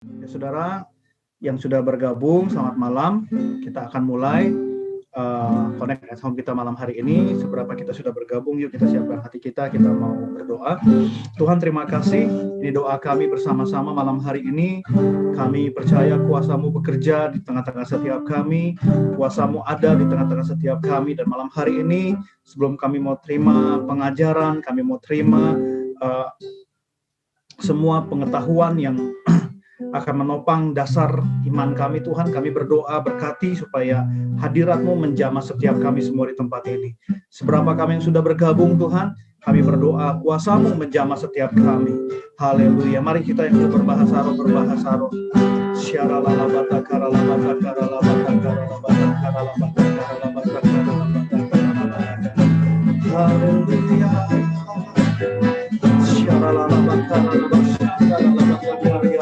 Ya, saudara yang sudah bergabung, selamat malam. Kita akan mulai Connect at Home kita malam hari ini. Seberapa kita sudah bergabung, yuk kita siapkan hati kita mau berdoa. Tuhan, terima kasih. Ini doa kami bersama-sama malam hari ini. Kami percaya kuasa-Mu bekerja di tengah-tengah setiap kami. Kuasa-Mu ada di tengah-tengah setiap kami. Dan malam hari ini, sebelum kami mau terima pengajaran, kami mau terima semua pengetahuan yang akan menopang dasar iman kami, Tuhan, kami berdoa berkati supaya hadirat-Mu menjamah setiap kami semua di tempat ini. Seberapa kami yang sudah bergabung, Tuhan, kami berdoa kuasa-Mu menjamah setiap kami. Haleluya. Mari kita yang sudah berbahasa roh. Syara lalabata karalabata karalabata karalabata karalabata karalabata karalabata karalabata. Haleluya. Syara lalabata karalabata karalabata karalabata.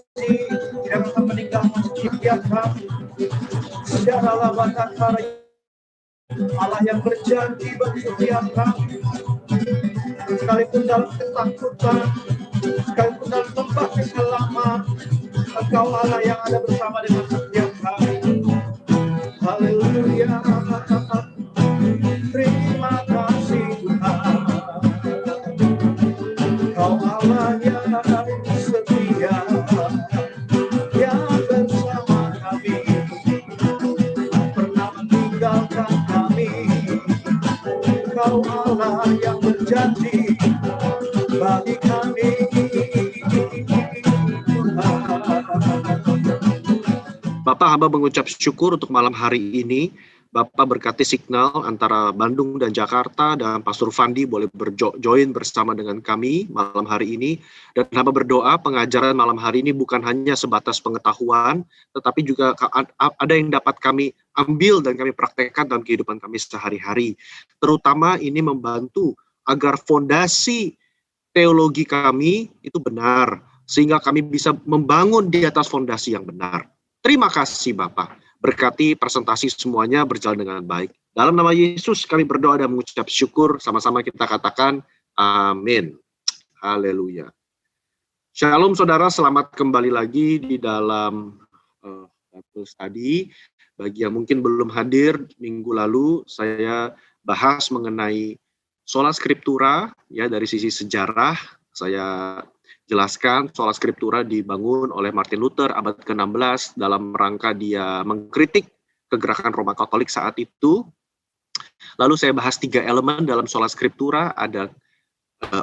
Tidak akan meninggalkan setiap kami. Allah yang berjanji bagi setiap kami, sekalipun dalam ketakutan, sekalipun dalam tempat kekelaman, Engkau Allah yang ada bersama dengan setiap kami. Haleluya. Terima kasih Tuhan, Engkau Allah yang setia, yang bersama kami, pernah meninggalkan kami. Engkau Allah yang berjanji bagi kami. Bapak, hamba mengucap syukur untuk malam hari ini. Bapak berkati signal antara Bandung dan Jakarta, dan Pastor Fandi boleh berjoin bersama dengan kami malam hari ini. Dan hamba berdoa pengajaran malam hari ini bukan hanya sebatas pengetahuan, tetapi juga ada yang dapat kami ambil dan kami praktekkan dalam kehidupan kami sehari-hari. Terutama ini membantu agar fondasi teologi kami itu benar, sehingga kami bisa membangun di atas fondasi yang benar. Terima kasih Bapak, berkati presentasi semuanya berjalan dengan baik. Dalam nama Yesus kami berdoa dan mengucap syukur, sama-sama kita katakan amin. Haleluya. Shalom saudara, selamat kembali lagi di dalam Bible Study. Bagi yang mungkin belum hadir, minggu lalu saya bahas mengenai sola scriptura, ya, dari sisi sejarah. Saya jelaskan sola scriptura dibangun oleh Martin Luther abad ke-16 dalam rangka dia mengkritik kegerakan Roma Katolik saat itu. Lalu saya bahas 3 elemen dalam sola scriptura, ada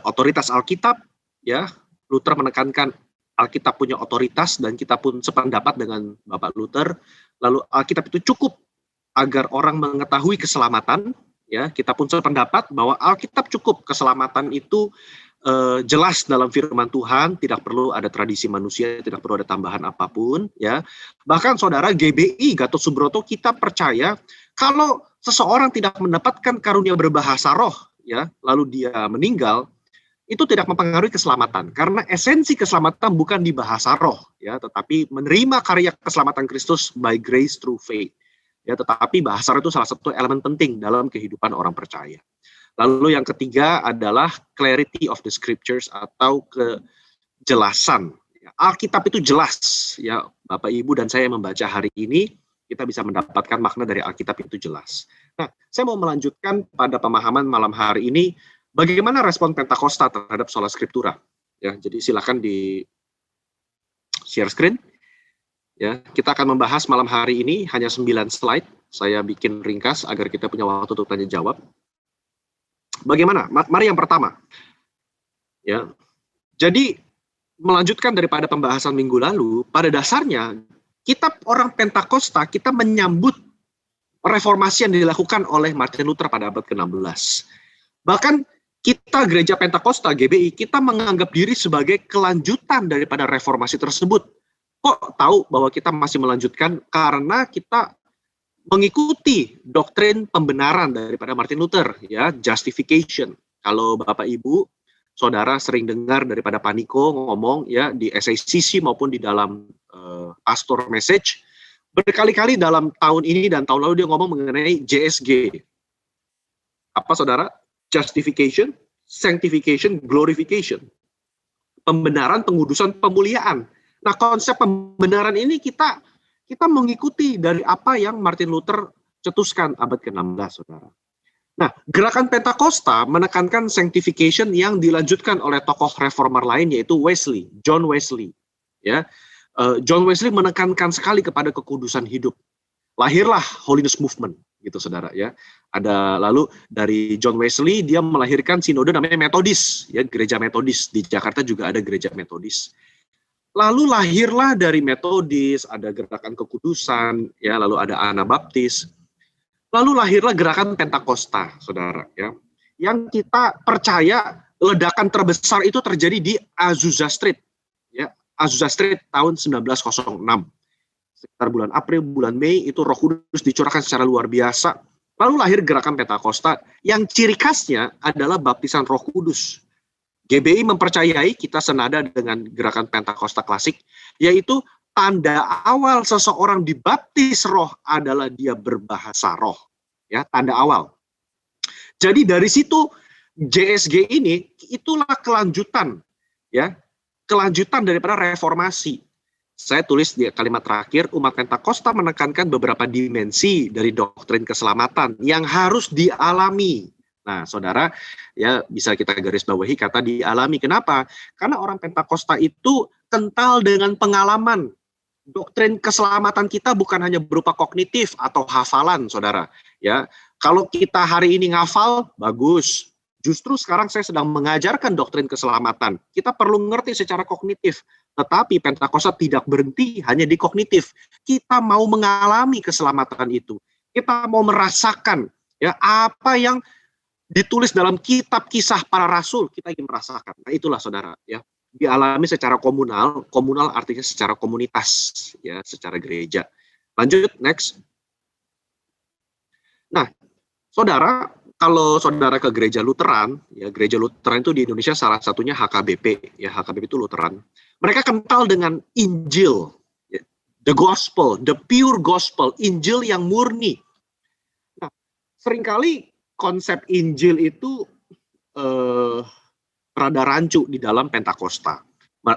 otoritas Alkitab, ya. Luther menekankan Alkitab punya otoritas dan kita pun sependapat dengan Bapak Luther. Lalu Alkitab itu cukup agar orang mengetahui keselamatan, ya. Kita pun sependapat bahwa Alkitab cukup, keselamatan itu jelas dalam firman Tuhan, tidak perlu ada tradisi manusia, tidak perlu ada tambahan apapun, ya. Bahkan saudara, GBI Gatot Subroto, kita percaya kalau seseorang tidak mendapatkan karunia berbahasa roh, ya, lalu dia meninggal, itu tidak mempengaruhi keselamatan, karena esensi keselamatan bukan di bahasa roh, ya, tetapi menerima karya keselamatan Kristus by grace through faith, ya. Tetapi bahasa roh itu salah satu elemen penting dalam kehidupan orang percaya. Lalu yang ketiga adalah clarity of the scriptures atau kejelasan. Alkitab itu jelas, ya. Bapak, Ibu, dan saya yang membaca hari ini, kita bisa mendapatkan makna dari Alkitab itu jelas. Nah, saya mau melanjutkan pada pemahaman malam hari ini, bagaimana respon Pentakosta terhadap sola scriptura. Ya, jadi silakan di share screen. Ya, kita akan membahas malam hari ini hanya 9 slide. Saya bikin ringkas agar kita punya waktu untuk tanya jawab. Bagaimana? Mari yang pertama. Ya. Jadi melanjutkan daripada pembahasan minggu lalu, pada dasarnya kita orang Pentakosta, kita menyambut reformasi yang dilakukan oleh Martin Luther pada abad ke-16. Bahkan kita Gereja Pentakosta, GBI, kita menganggap diri sebagai kelanjutan daripada reformasi tersebut. Kok tahu bahwa kita masih melanjutkan? Karena kita mengikuti doktrin pembenaran daripada Martin Luther, ya, justification. Kalau Bapak Ibu, Saudara sering dengar daripada Paniko ngomong ya di SACC maupun di dalam pastor message, berkali-kali dalam tahun ini dan tahun lalu dia ngomong mengenai JSG. Apa Saudara? Justification, sanctification, glorification. Pembenaran, pengudusan, pemuliaan. Nah, konsep pembenaran ini kita mengikuti dari apa yang Martin Luther cetuskan abad ke-16, Saudara. Nah, gerakan Pentakosta menekankan sanctification yang dilanjutkan oleh tokoh reformer lain, yaitu Wesley, John Wesley. Ya, John Wesley menekankan sekali kepada kekudusan hidup. Lahirlah Holiness Movement, gitu Saudara. Ya, ada lalu dari John Wesley dia melahirkan sinode namanya Metodis, ya, gereja Metodis di Jakarta juga ada gereja Metodis. Lalu lahirlah dari Metodis ada gerakan kekudusan, ya, lalu ada Anabaptis. Lalu lahirlah gerakan Pentakosta, Saudara, ya. Yang kita percaya ledakan terbesar itu terjadi di Azusa Street, ya. Azusa Street tahun 1906. Sekitar bulan April, bulan Mei itu Roh Kudus dicurahkan secara luar biasa. Lalu lahir gerakan Pentakosta yang ciri khasnya adalah baptisan Roh Kudus. GBI mempercayai, kita senada dengan gerakan Pentakosta klasik, yaitu tanda awal seseorang dibaptis roh adalah dia berbahasa roh. Ya, tanda awal. Jadi dari situ JSG ini itulah kelanjutan, ya, kelanjutan daripada reformasi. Saya tulis di kalimat terakhir, umat Pentakosta menekankan beberapa dimensi dari doktrin keselamatan yang harus dialami. Nah, Saudara, ya bisa kita garis bawahi kata dialami. Kenapa? Karena orang Pentakosta itu kental dengan pengalaman. Doktrin keselamatan kita bukan hanya berupa kognitif atau hafalan, Saudara. Ya, kalau kita hari ini ngafal, bagus. Justru sekarang saya sedang mengajarkan doktrin keselamatan. Kita perlu mengerti secara kognitif. Tetapi Pentakosta tidak berhenti hanya di kognitif. Kita mau mengalami keselamatan itu. Kita mau merasakan ya apa yang ditulis dalam kitab kisah para rasul, kita ingin merasakan. Nah, itulah Saudara, ya. Dialami secara komunal, komunal artinya secara komunitas, ya, secara gereja. Lanjut, next. Nah, Saudara, kalau Saudara ke gereja Lutheran, ya, gereja Lutheran itu di Indonesia salah satunya HKBP, ya, HKBP itu Lutheran. Mereka kental dengan Injil, ya, the gospel, the pure gospel, Injil yang murni. Nah, seringkali konsep Injil itu rada rancu di dalam Pentakosta.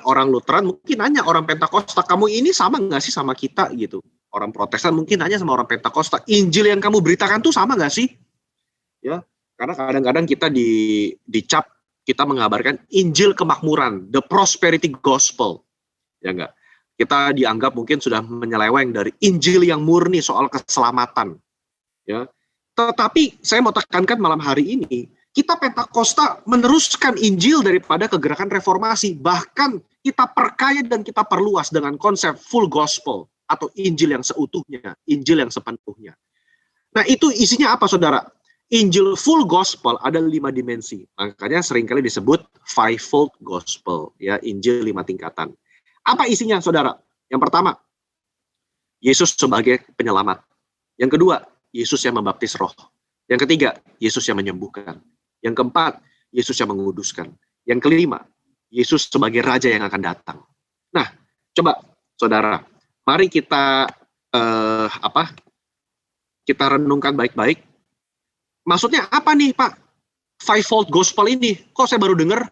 Orang Lutheran mungkin nanya orang Pentakosta, kamu ini sama nggak sih sama kita gitu. Orang Protestan mungkin nanya sama orang Pentakosta, Injil yang kamu beritakan tuh sama nggak sih? Ya, karena kadang-kadang kita dicap kita mengabarkan Injil kemakmuran, the prosperity gospel, ya nggak? Kita dianggap mungkin sudah menyeleweng dari Injil yang murni soal keselamatan, ya. Tetapi saya mau tekankan malam hari ini, kita Pentakosta meneruskan Injil daripada kegerakan reformasi. Bahkan kita perkaya dan kita perluas dengan konsep full gospel atau Injil yang seutuhnya, Injil yang sepenuhnya. Nah, itu isinya apa, Saudara? Injil full gospel ada 5 dimensi. Makanya seringkali disebut fivefold gospel, ya, Injil 5 tingkatan. Apa isinya, Saudara? Yang pertama, Yesus sebagai penyelamat. Yang kedua, Yesus yang membaptis roh. Yang ketiga, Yesus yang menyembuhkan. Yang keempat, Yesus yang menguduskan. Yang kelima, Yesus sebagai Raja yang akan datang. Nah, coba Saudara, mari kita kita renungkan baik-baik. Maksudnya apa nih, Pak? Fivefold gospel ini, kok saya baru dengar?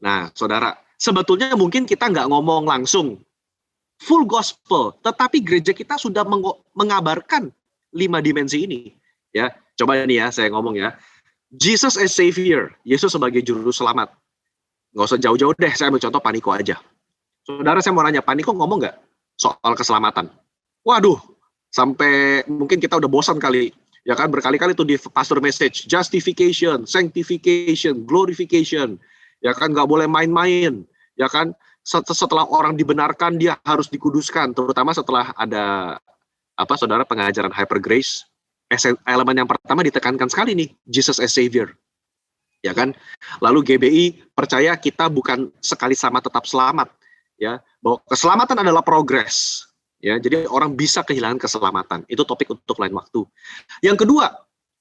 Nah, Saudara, sebetulnya mungkin kita nggak ngomong langsung full gospel, tetapi gereja kita sudah mengabarkan 5 dimensi ini. Ya, coba nih ya, saya ngomong ya. Jesus as Savior, Yesus sebagai juru selamat. Nggak usah jauh-jauh deh, saya ambil contoh Paniko aja. Saudara, saya mau nanya, Paniko ngomong nggak soal keselamatan? Waduh, sampai mungkin kita udah bosan kali. Ya kan, berkali-kali tuh di pastor message, justification, sanctification, glorification. Ya kan, nggak boleh main-main. Ya kan, setelah orang dibenarkan, dia harus dikuduskan. Terutama setelah ada, Saudara, pengajaran Hyper Grace. Elemen yang pertama ditekankan sekali nih, Jesus as Savior. Ya kan? Lalu GBI percaya kita bukan sekali sama tetap selamat. ya, bahwa keselamatan adalah progres. Ya, jadi orang bisa kehilangan keselamatan. Itu topik untuk lain waktu. Yang kedua,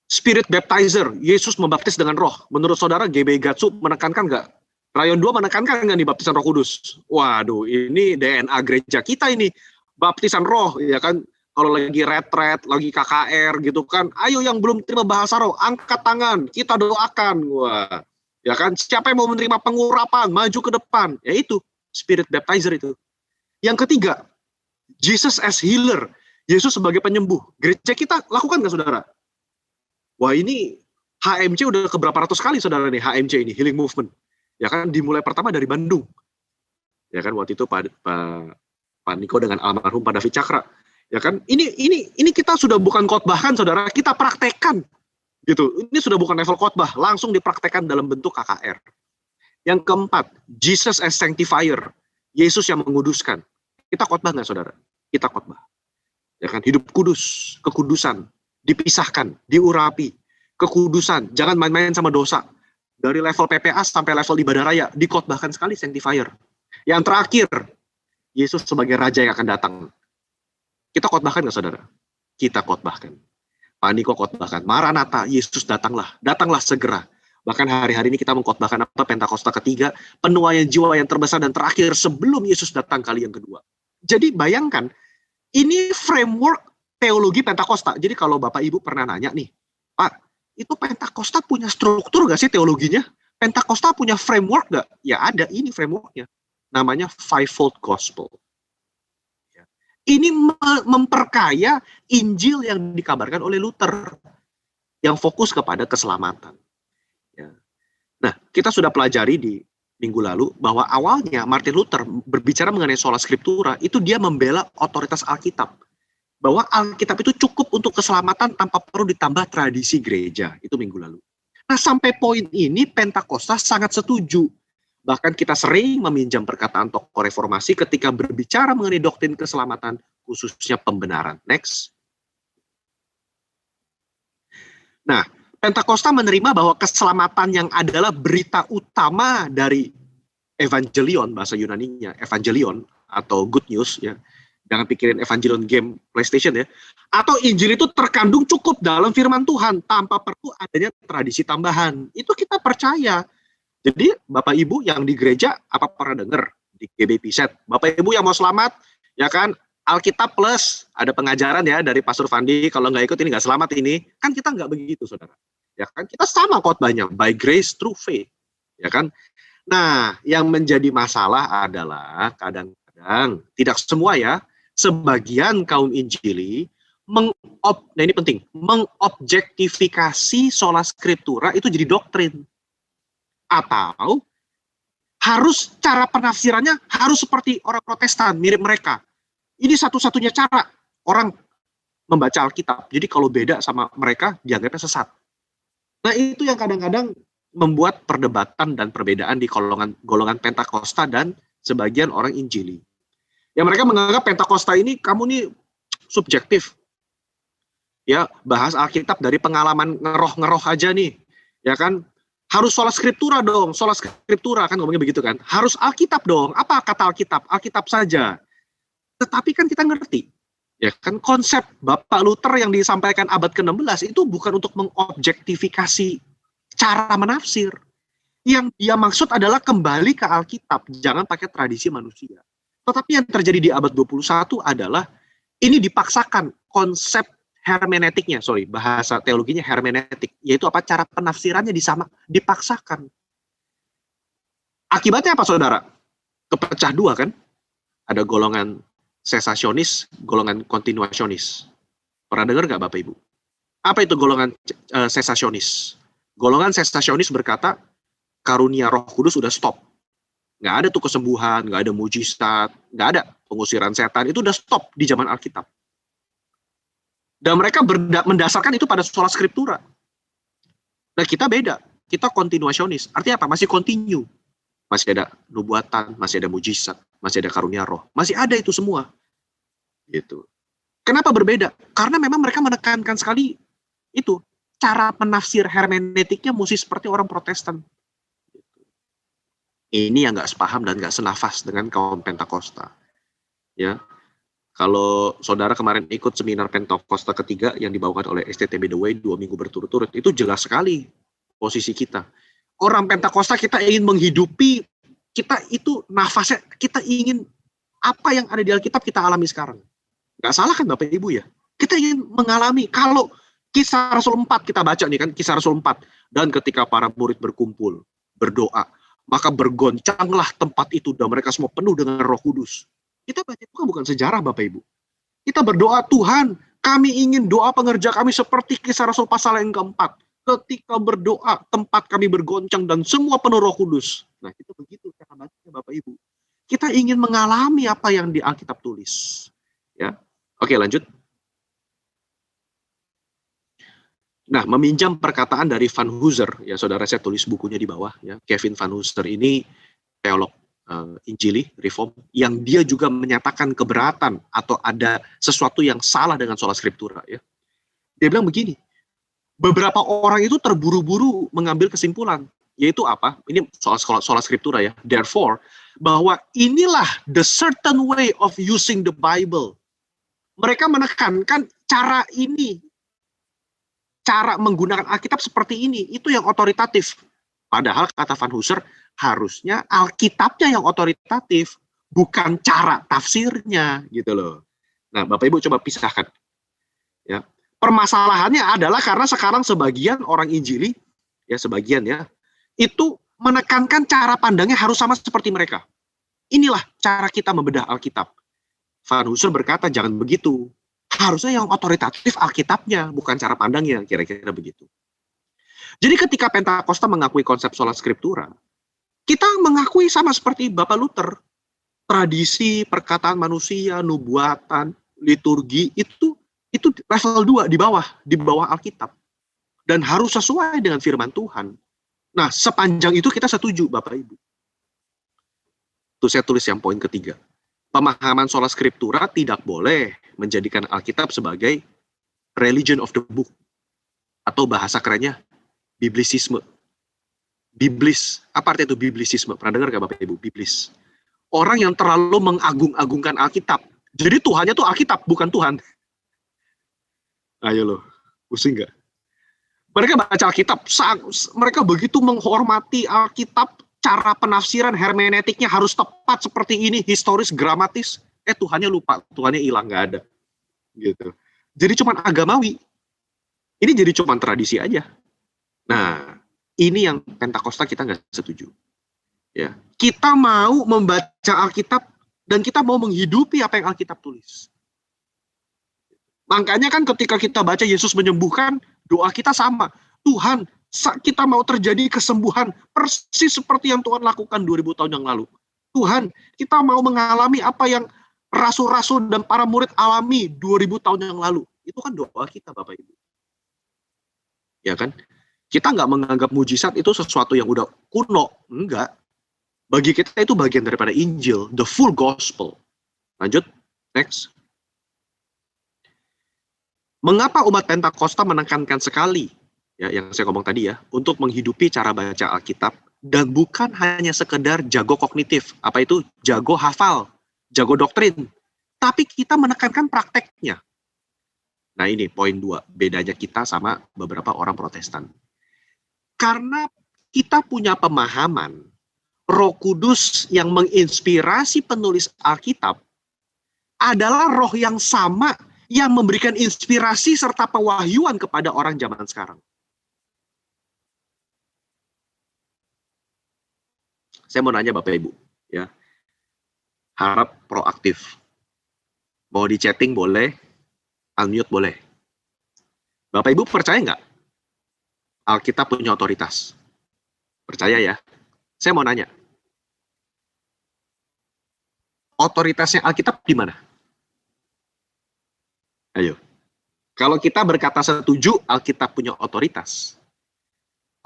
Spirit Baptizer, Yesus membaptis dengan roh. Menurut saudara, GB Gatsu menekankan nggak? Rayon 2 menekankan nggak nih baptisan roh kudus? Waduh, ini DNA gereja kita ini. Baptisan roh, ya kan? Kalau lagi retret, lagi KKR gitu kan, ayo yang belum terima bahasa roh, angkat tangan, kita doakan. Wah, ya kan? Siapa yang mau menerima pengurapan, maju ke depan. Ya itu, Spirit Baptizer itu. Yang ketiga, Jesus as healer. Yesus sebagai penyembuh. Gereja kita lakukan nggak, saudara? Wah, ini HMC udah keberapa ratus kali, saudara nih, HMC ini, Healing Movement. Ya kan, dimulai pertama dari Bandung. Ya kan, waktu itu Pak Niko dengan almarhum Pak David Cakra. Ya kan, ini kita sudah bukan khotbahkan, saudara, kita praktekkan. Gitu. Ini sudah bukan level khotbah, langsung dipraktekkan dalam bentuk KKR. Yang keempat, Jesus as sanctifier. Yesus yang menguduskan. Kita khotbah nggak, saudara? Kita khotbah. Ya kan, hidup kudus, kekudusan, dipisahkan, diurapi, kekudusan, jangan main-main sama dosa. Dari level PPA sampai level ibadah raya, dikhotbahkan sekali sanctifier. Yang terakhir, Yesus sebagai Raja yang akan datang. Kita khotbahkan nggak, saudara? Kita khotbahkan. Pak Niko khotbahkan, Maranatha, Yesus datanglah, datanglah segera. Bahkan hari-hari ini kita mengkhotbahkan apa? Pentakosta ketiga, penuaian jiwa yang terbesar dan terakhir sebelum Yesus datang kali yang kedua. Jadi bayangkan, ini framework teologi Pentakosta. Jadi kalau Bapak Ibu pernah nanya nih, Pak, itu Pentakosta punya struktur nggak sih teologinya? Pentakosta punya framework nggak? Ya ada, ini frameworknya. Namanya fivefold gospel. Ini memperkaya Injil yang dikabarkan oleh Luther, yang fokus kepada keselamatan. Ya. Nah, kita sudah pelajari di minggu lalu bahwa awalnya Martin Luther berbicara mengenai sola scriptura, itu dia membela otoritas Alkitab. Bahwa Alkitab itu cukup untuk keselamatan tanpa perlu ditambah tradisi gereja. Itu minggu lalu. Nah, sampai poin ini Pentakosta sangat setuju. Bahkan kita sering meminjam perkataan tokoh reformasi ketika berbicara mengenai doktrin keselamatan, khususnya pembenaran. Next. Nah, Pentakosta menerima bahwa keselamatan yang adalah berita utama dari Evangelion, bahasa Yunaninya, Evangelion atau good news, ya. Jangan pikirin Evangelion game PlayStation ya. Atau Injil itu terkandung cukup dalam firman Tuhan tanpa perlu adanya tradisi tambahan. Itu kita percaya. Jadi Bapak Ibu yang di gereja, apa pernah dengar di GBP set? Bapak Ibu yang mau selamat, ya kan, Alkitab plus ada pengajaran ya dari Pastor Fandi, kalau nggak ikut ini nggak selamat ini. Kan kita nggak begitu, saudara. Ya kan, kita sama khotbahnya, by grace through faith. Ya kan. Nah, yang menjadi masalah adalah kadang-kadang, tidak semua ya, sebagian kaum Injili, nah ini penting, mengobjektifikasi sola scriptura itu jadi doktrin. Atau harus cara penafsirannya harus seperti orang Protestan, mirip mereka. Ini satu-satunya cara orang membaca Alkitab. Jadi kalau beda sama mereka, dianggapnya sesat. Nah itu yang kadang-kadang membuat perdebatan dan perbedaan di golongan Pentakosta dan sebagian orang Injili. Ya mereka menganggap Pentakosta ini, kamu nih subjektif. Ya, bahas Alkitab dari pengalaman ngeroh-ngeroh aja nih. Ya kan? Harus sola scriptura dong, sola scriptura kan ngomongnya begitu kan. Harus Alkitab dong. Apa kata Alkitab? Alkitab saja. Tetapi kan kita ngerti, ya kan, konsep Bapak Luther yang disampaikan abad ke-16 itu bukan untuk mengobjektifikasi cara menafsir. Yang dia maksud adalah kembali ke Alkitab, jangan pakai tradisi manusia. Tetapi yang terjadi di abad 21 adalah ini dipaksakan konsep hermeneutiknya, bahasa teologinya hermeneutik, yaitu apa, cara penafsirannya dipaksakan. Akibatnya apa, saudara? Kepecah dua kan? Ada golongan sesasionis, golongan kontinuasionis. Pernah dengar nggak Bapak Ibu? Apa itu golongan sesasionis? Golongan sesasionis berkata, karunia Roh Kudus udah stop. Nggak ada tuh kesembuhan, nggak ada mujizat, nggak ada pengusiran setan, itu udah stop di zaman Alkitab. Dan mereka mendasarkan itu pada sola scriptura. Nah kita beda, kita kontinuasionis. Artinya apa? Masih continue. Masih ada nubuatan, masih ada mujizat, masih ada karunia roh. Masih ada itu semua. Gitu. Kenapa berbeda? Karena memang mereka menekankan sekali itu. Cara penafsir hermeneutiknya mesti seperti orang Protestan. Ini yang nggak sepaham dan nggak senafas dengan kaum Pentakosta. Ya, kalau saudara kemarin ikut seminar Pentakosta ketiga yang dibawakan oleh STTB The Way 2 minggu berturut-turut, itu jelas sekali posisi kita. Orang Pentakosta kita ingin menghidupi, kita itu nafasnya, kita ingin apa yang ada di Alkitab kita alami sekarang. Nggak salah kan Bapak Ibu ya? Kita ingin mengalami, kalau Kisah Rasul 4 kita baca nih kan, Kisah Rasul 4. Dan ketika para murid berkumpul, berdoa, maka bergoncanglah tempat itu dan mereka semua penuh dengan Roh Kudus. Kita baca itu kan bukan sejarah Bapak Ibu. Kita berdoa, Tuhan, kami ingin doa pengerja kami seperti Kisah Rasul pasal yang keempat. Ketika berdoa, tempat kami bergoncang dan semua penuh Roh Kudus. Nah, kita begitu cara bacanya Bapak Ibu. Kita ingin mengalami apa yang di Alkitab tulis. Ya, oke lanjut. Nah, meminjam perkataan dari Van Hooser, ya saudara saya tulis bukunya di bawah, ya Kevin Van Hooser ini teolog Injili, Reform, yang dia juga menyatakan keberatan atau ada sesuatu yang salah dengan sola scriptura. Ya. Dia bilang begini, beberapa orang itu terburu-buru mengambil kesimpulan, yaitu apa? Ini sola scriptura ya. Therefore, bahwa inilah the certain way of using the Bible. Mereka menekankan cara ini, cara menggunakan Alkitab seperti ini, itu yang otoritatif. Padahal kata Van Hooser, harusnya Alkitabnya yang otoritatif, bukan cara tafsirnya, gitu loh. Nah, Bapak Ibu coba pisahkan. Ya. Permasalahannya adalah karena sekarang sebagian orang Injili, ya sebagian ya, itu menekankan cara pandangnya harus sama seperti mereka. Inilah cara kita membedah Alkitab. Van Hooser berkata, jangan begitu. Harusnya yang otoritatif Alkitabnya, bukan cara pandangnya, kira-kira begitu. Jadi ketika Pentakosta mengakui konsep sola scriptura, kita mengakui sama seperti Bapak Luther. Tradisi, perkataan manusia, nubuatan, liturgi, itu level 2 di bawah Alkitab. Dan harus sesuai dengan firman Tuhan. Nah, sepanjang itu kita setuju, Bapak Ibu. Itu saya tulis yang poin ketiga. Pemahaman sola scriptura tidak boleh menjadikan Alkitab sebagai religion of the book. Atau bahasa kerennya, biblisisme. Biblis. Apa artinya itu biblisisme? Pernah dengar nggak Bapak Ibu? Biblis. Orang yang terlalu mengagung-agungkan Alkitab. Jadi Tuhannya tuh Alkitab, bukan Tuhan. Ayo loh, pusing nggak? Mereka baca Alkitab, mereka begitu menghormati Alkitab, cara penafsiran hermeneutiknya harus tepat seperti ini, historis, gramatis. Tuhannya lupa, Tuhannya hilang, nggak ada. Gitu. Jadi cuman agamawi. Ini jadi cuman tradisi aja. Nah, ini yang Pentakosta kita nggak setuju. Ya, kita mau membaca Alkitab dan kita mau menghidupi apa yang Alkitab tulis. Makanya kan ketika kita baca Yesus menyembuhkan, doa kita sama. Tuhan, kita mau terjadi kesembuhan persis seperti yang Tuhan lakukan 2000 tahun yang lalu. Tuhan, kita mau mengalami apa yang rasul-rasul dan para murid alami 2000 tahun yang lalu. Itu kan doa kita, Bapak Ibu. Ya kan? Kita nggak menganggap mujizat itu sesuatu yang udah kuno. Enggak. Bagi kita itu bagian daripada Injil, the full gospel. Lanjut, next. Mengapa umat Pentakosta menekankan sekali, ya yang saya ngomong tadi ya, untuk menghidupi cara baca Alkitab, dan bukan hanya sekedar jago kognitif, apa itu jago hafal, jago doktrin, tapi kita menekankan prakteknya. Nah ini poin 2, bedanya kita sama beberapa orang Protestan. Karena kita punya pemahaman, Roh Kudus yang menginspirasi penulis Alkitab adalah roh yang sama yang memberikan inspirasi serta pewahyuan kepada orang zaman sekarang. Saya mau nanya Bapak Ibu, ya. Harap proaktif. Mau di chatting boleh, unmute boleh. Bapak Ibu percaya nggak? Alkitab punya otoritas. Percaya ya? Saya mau nanya. Otoritasnya Alkitab di mana? Ayo. Kalau kita berkata setuju, Alkitab punya otoritas.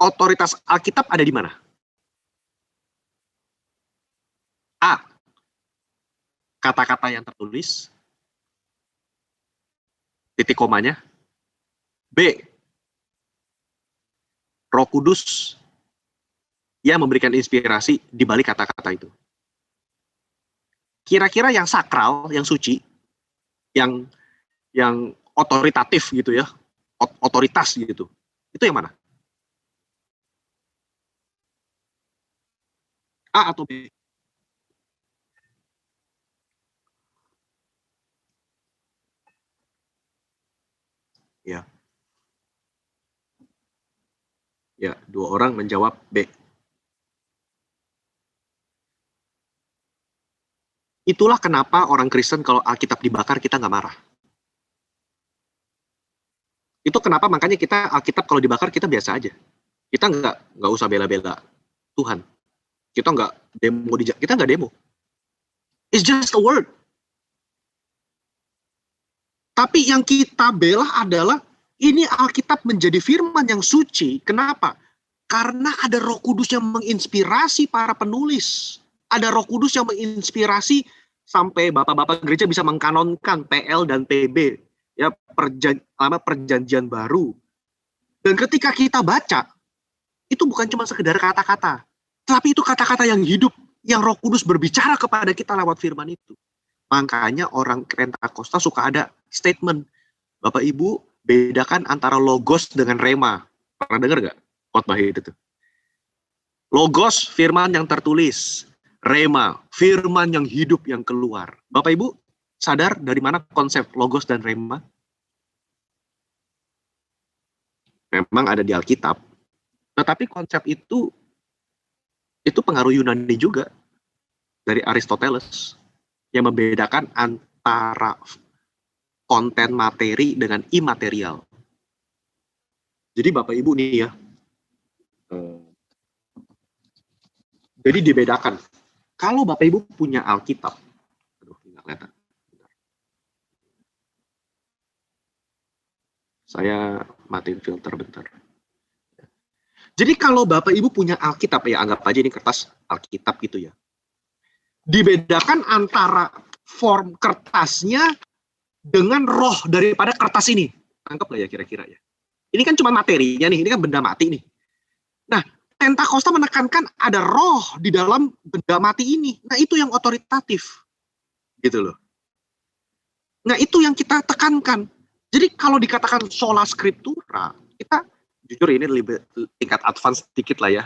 Otoritas Alkitab ada di mana? A. Kata-kata yang tertulis. Titik komanya. B. Roh Kudus yang memberikan inspirasi di balik kata-kata itu. Kira-kira yang sakral, yang suci, yang otoritatif gitu ya, otoritas gitu. Itu yang mana? A atau B? Ya. Ya, 2 orang menjawab B. Itulah kenapa orang Kristen kalau Alkitab dibakar kita nggak marah. Itu kenapa makanya kita Alkitab kalau dibakar kita biasa aja. Kita nggak usah bela-bela Tuhan. Kita nggak demo kita nggak demo. It's just a word. Tapi yang kita bela adalah ini Alkitab menjadi firman yang suci. Kenapa? Karena ada Roh Kudus yang menginspirasi para penulis. Ada Roh Kudus yang menginspirasi sampai bapak-bapak gereja bisa mengkanonkan PL dan PB, ya, perjanjian baru. Dan ketika kita baca, itu bukan cuma sekedar kata-kata, tapi itu kata-kata yang hidup, yang Roh Kudus berbicara kepada kita lewat firman itu. Makanya orang Pentakosta suka ada statement, Bapak Ibu, bedakan antara logos dengan rema. Pernah dengar nggak khotbah itu tuh? Logos, firman yang tertulis. Rema, firman yang hidup yang keluar. Bapak Ibu, sadar dari mana konsep logos dan rema? Memang ada di Alkitab. Tetapi konsep itu pengaruh Yunani juga. Dari Aristoteles. Yang membedakan antara konten materi dengan imaterial. Jadi Bapak Ibu nih ya. Jadi dibedakan. Kalau Bapak Ibu punya Alkitab, aduh, nggak kelihatan. Saya matiin filter bentar. Jadi kalau Bapak Ibu punya Alkitab, ya anggap aja ini kertas Alkitab gitu ya. Dibedakan antara form kertasnya dengan roh daripada kertas ini. Anggap nggak ya kira-kira ya? Ini kan cuma materinya nih, ini kan benda mati nih. Nah, Pentakosta menekankan ada roh di dalam benda mati ini. Nah, itu yang otoritatif. Gitu loh. Nah, itu yang kita tekankan. Jadi kalau dikatakan sola scriptura, kita jujur ini lebih tingkat advance sedikit lah ya.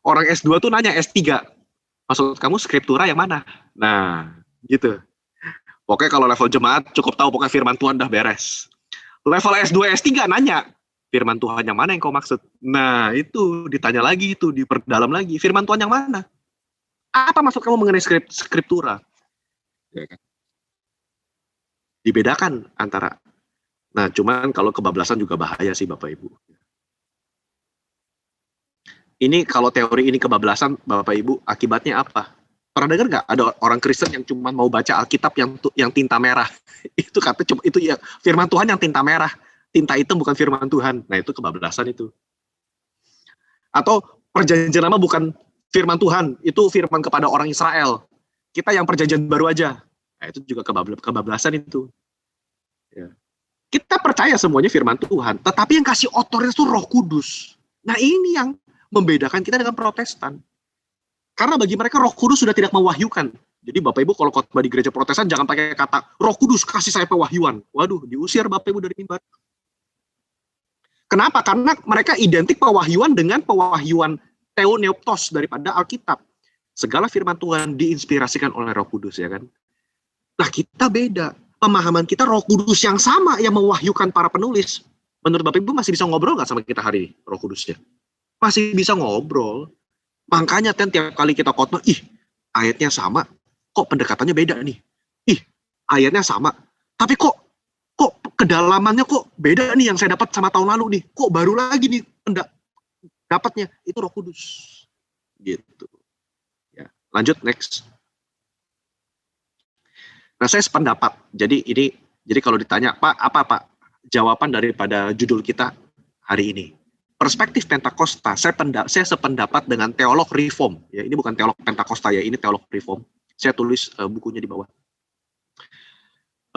Orang S2 tuh nanya S3. Maksud kamu scriptura yang mana? Nah, gitu. Pokoknya kalau level jemaat cukup tahu pokoknya firman Tuhan dah beres. Level S2, S3 nanya, firman Tuhan yang mana yang kau maksud? Nah, itu ditanya lagi, itu diperdalam lagi. Firman Tuhan yang mana? Apa maksud kamu mengenai skriptura? Ya kan? Dibedakan antara. Nah, cuman kalau kebablasan juga bahaya sih Bapak Ibu. Ini kalau teori ini kebablasan, Bapak Ibu, akibatnya apa? Pernah dengar nggak ada orang Kristen yang cuma mau baca Alkitab yang tinta merah? Itu kata itu ya firman Tuhan yang tinta merah. Tinta hitam bukan firman Tuhan. Nah, itu kebablasan itu. Atau perjanjian lama bukan firman Tuhan, itu firman kepada orang Israel. Kita yang perjanjian baru aja. Nah, itu juga kebablasan itu. Ya. Kita percaya semuanya firman Tuhan, tetapi yang kasih otoritas itu Roh Kudus. Nah, ini yang membedakan kita dengan Protestan. Karena bagi mereka Roh Kudus sudah tidak mewahyukan. Jadi Bapak Ibu kalau khotbah di gereja Protestan jangan pakai kata Roh Kudus kasih saya pewahyuan. Waduh, diusir Bapak Ibu dari mimbar. Kenapa? Karena mereka identik pewahyuan dengan pewahyuan theoneoptos daripada Alkitab. Segala firman Tuhan diinspirasikan oleh Roh Kudus, ya kan? Nah, kita beda. Pemahaman kita Roh Kudus yang sama yang mewahyukan para penulis. Menurut Bapak Ibu masih bisa ngobrol nggak sama kita hari ini, Roh Kudusnya? Masih bisa ngobrol. Makanya tiap kali kita khotbah, ayatnya sama, kok pendekatannya beda nih. Ayatnya sama, tapi kok kedalamannya kok beda nih yang saya dapat sama tahun lalu nih. Kok baru lagi nih dapatnya. Itu Roh Kudus. Gitu. Ya, lanjut next. Nah, saya sependapat. Jadi kalau ditanya, Pak, apa Pak jawaban daripada judul kita hari ini? Perspektif Pentakosta, saya sependapat dengan teolog Reform. Ya, ini bukan teolog Pentakosta ya, ini teolog Reform. Saya tulis bukunya di bawah.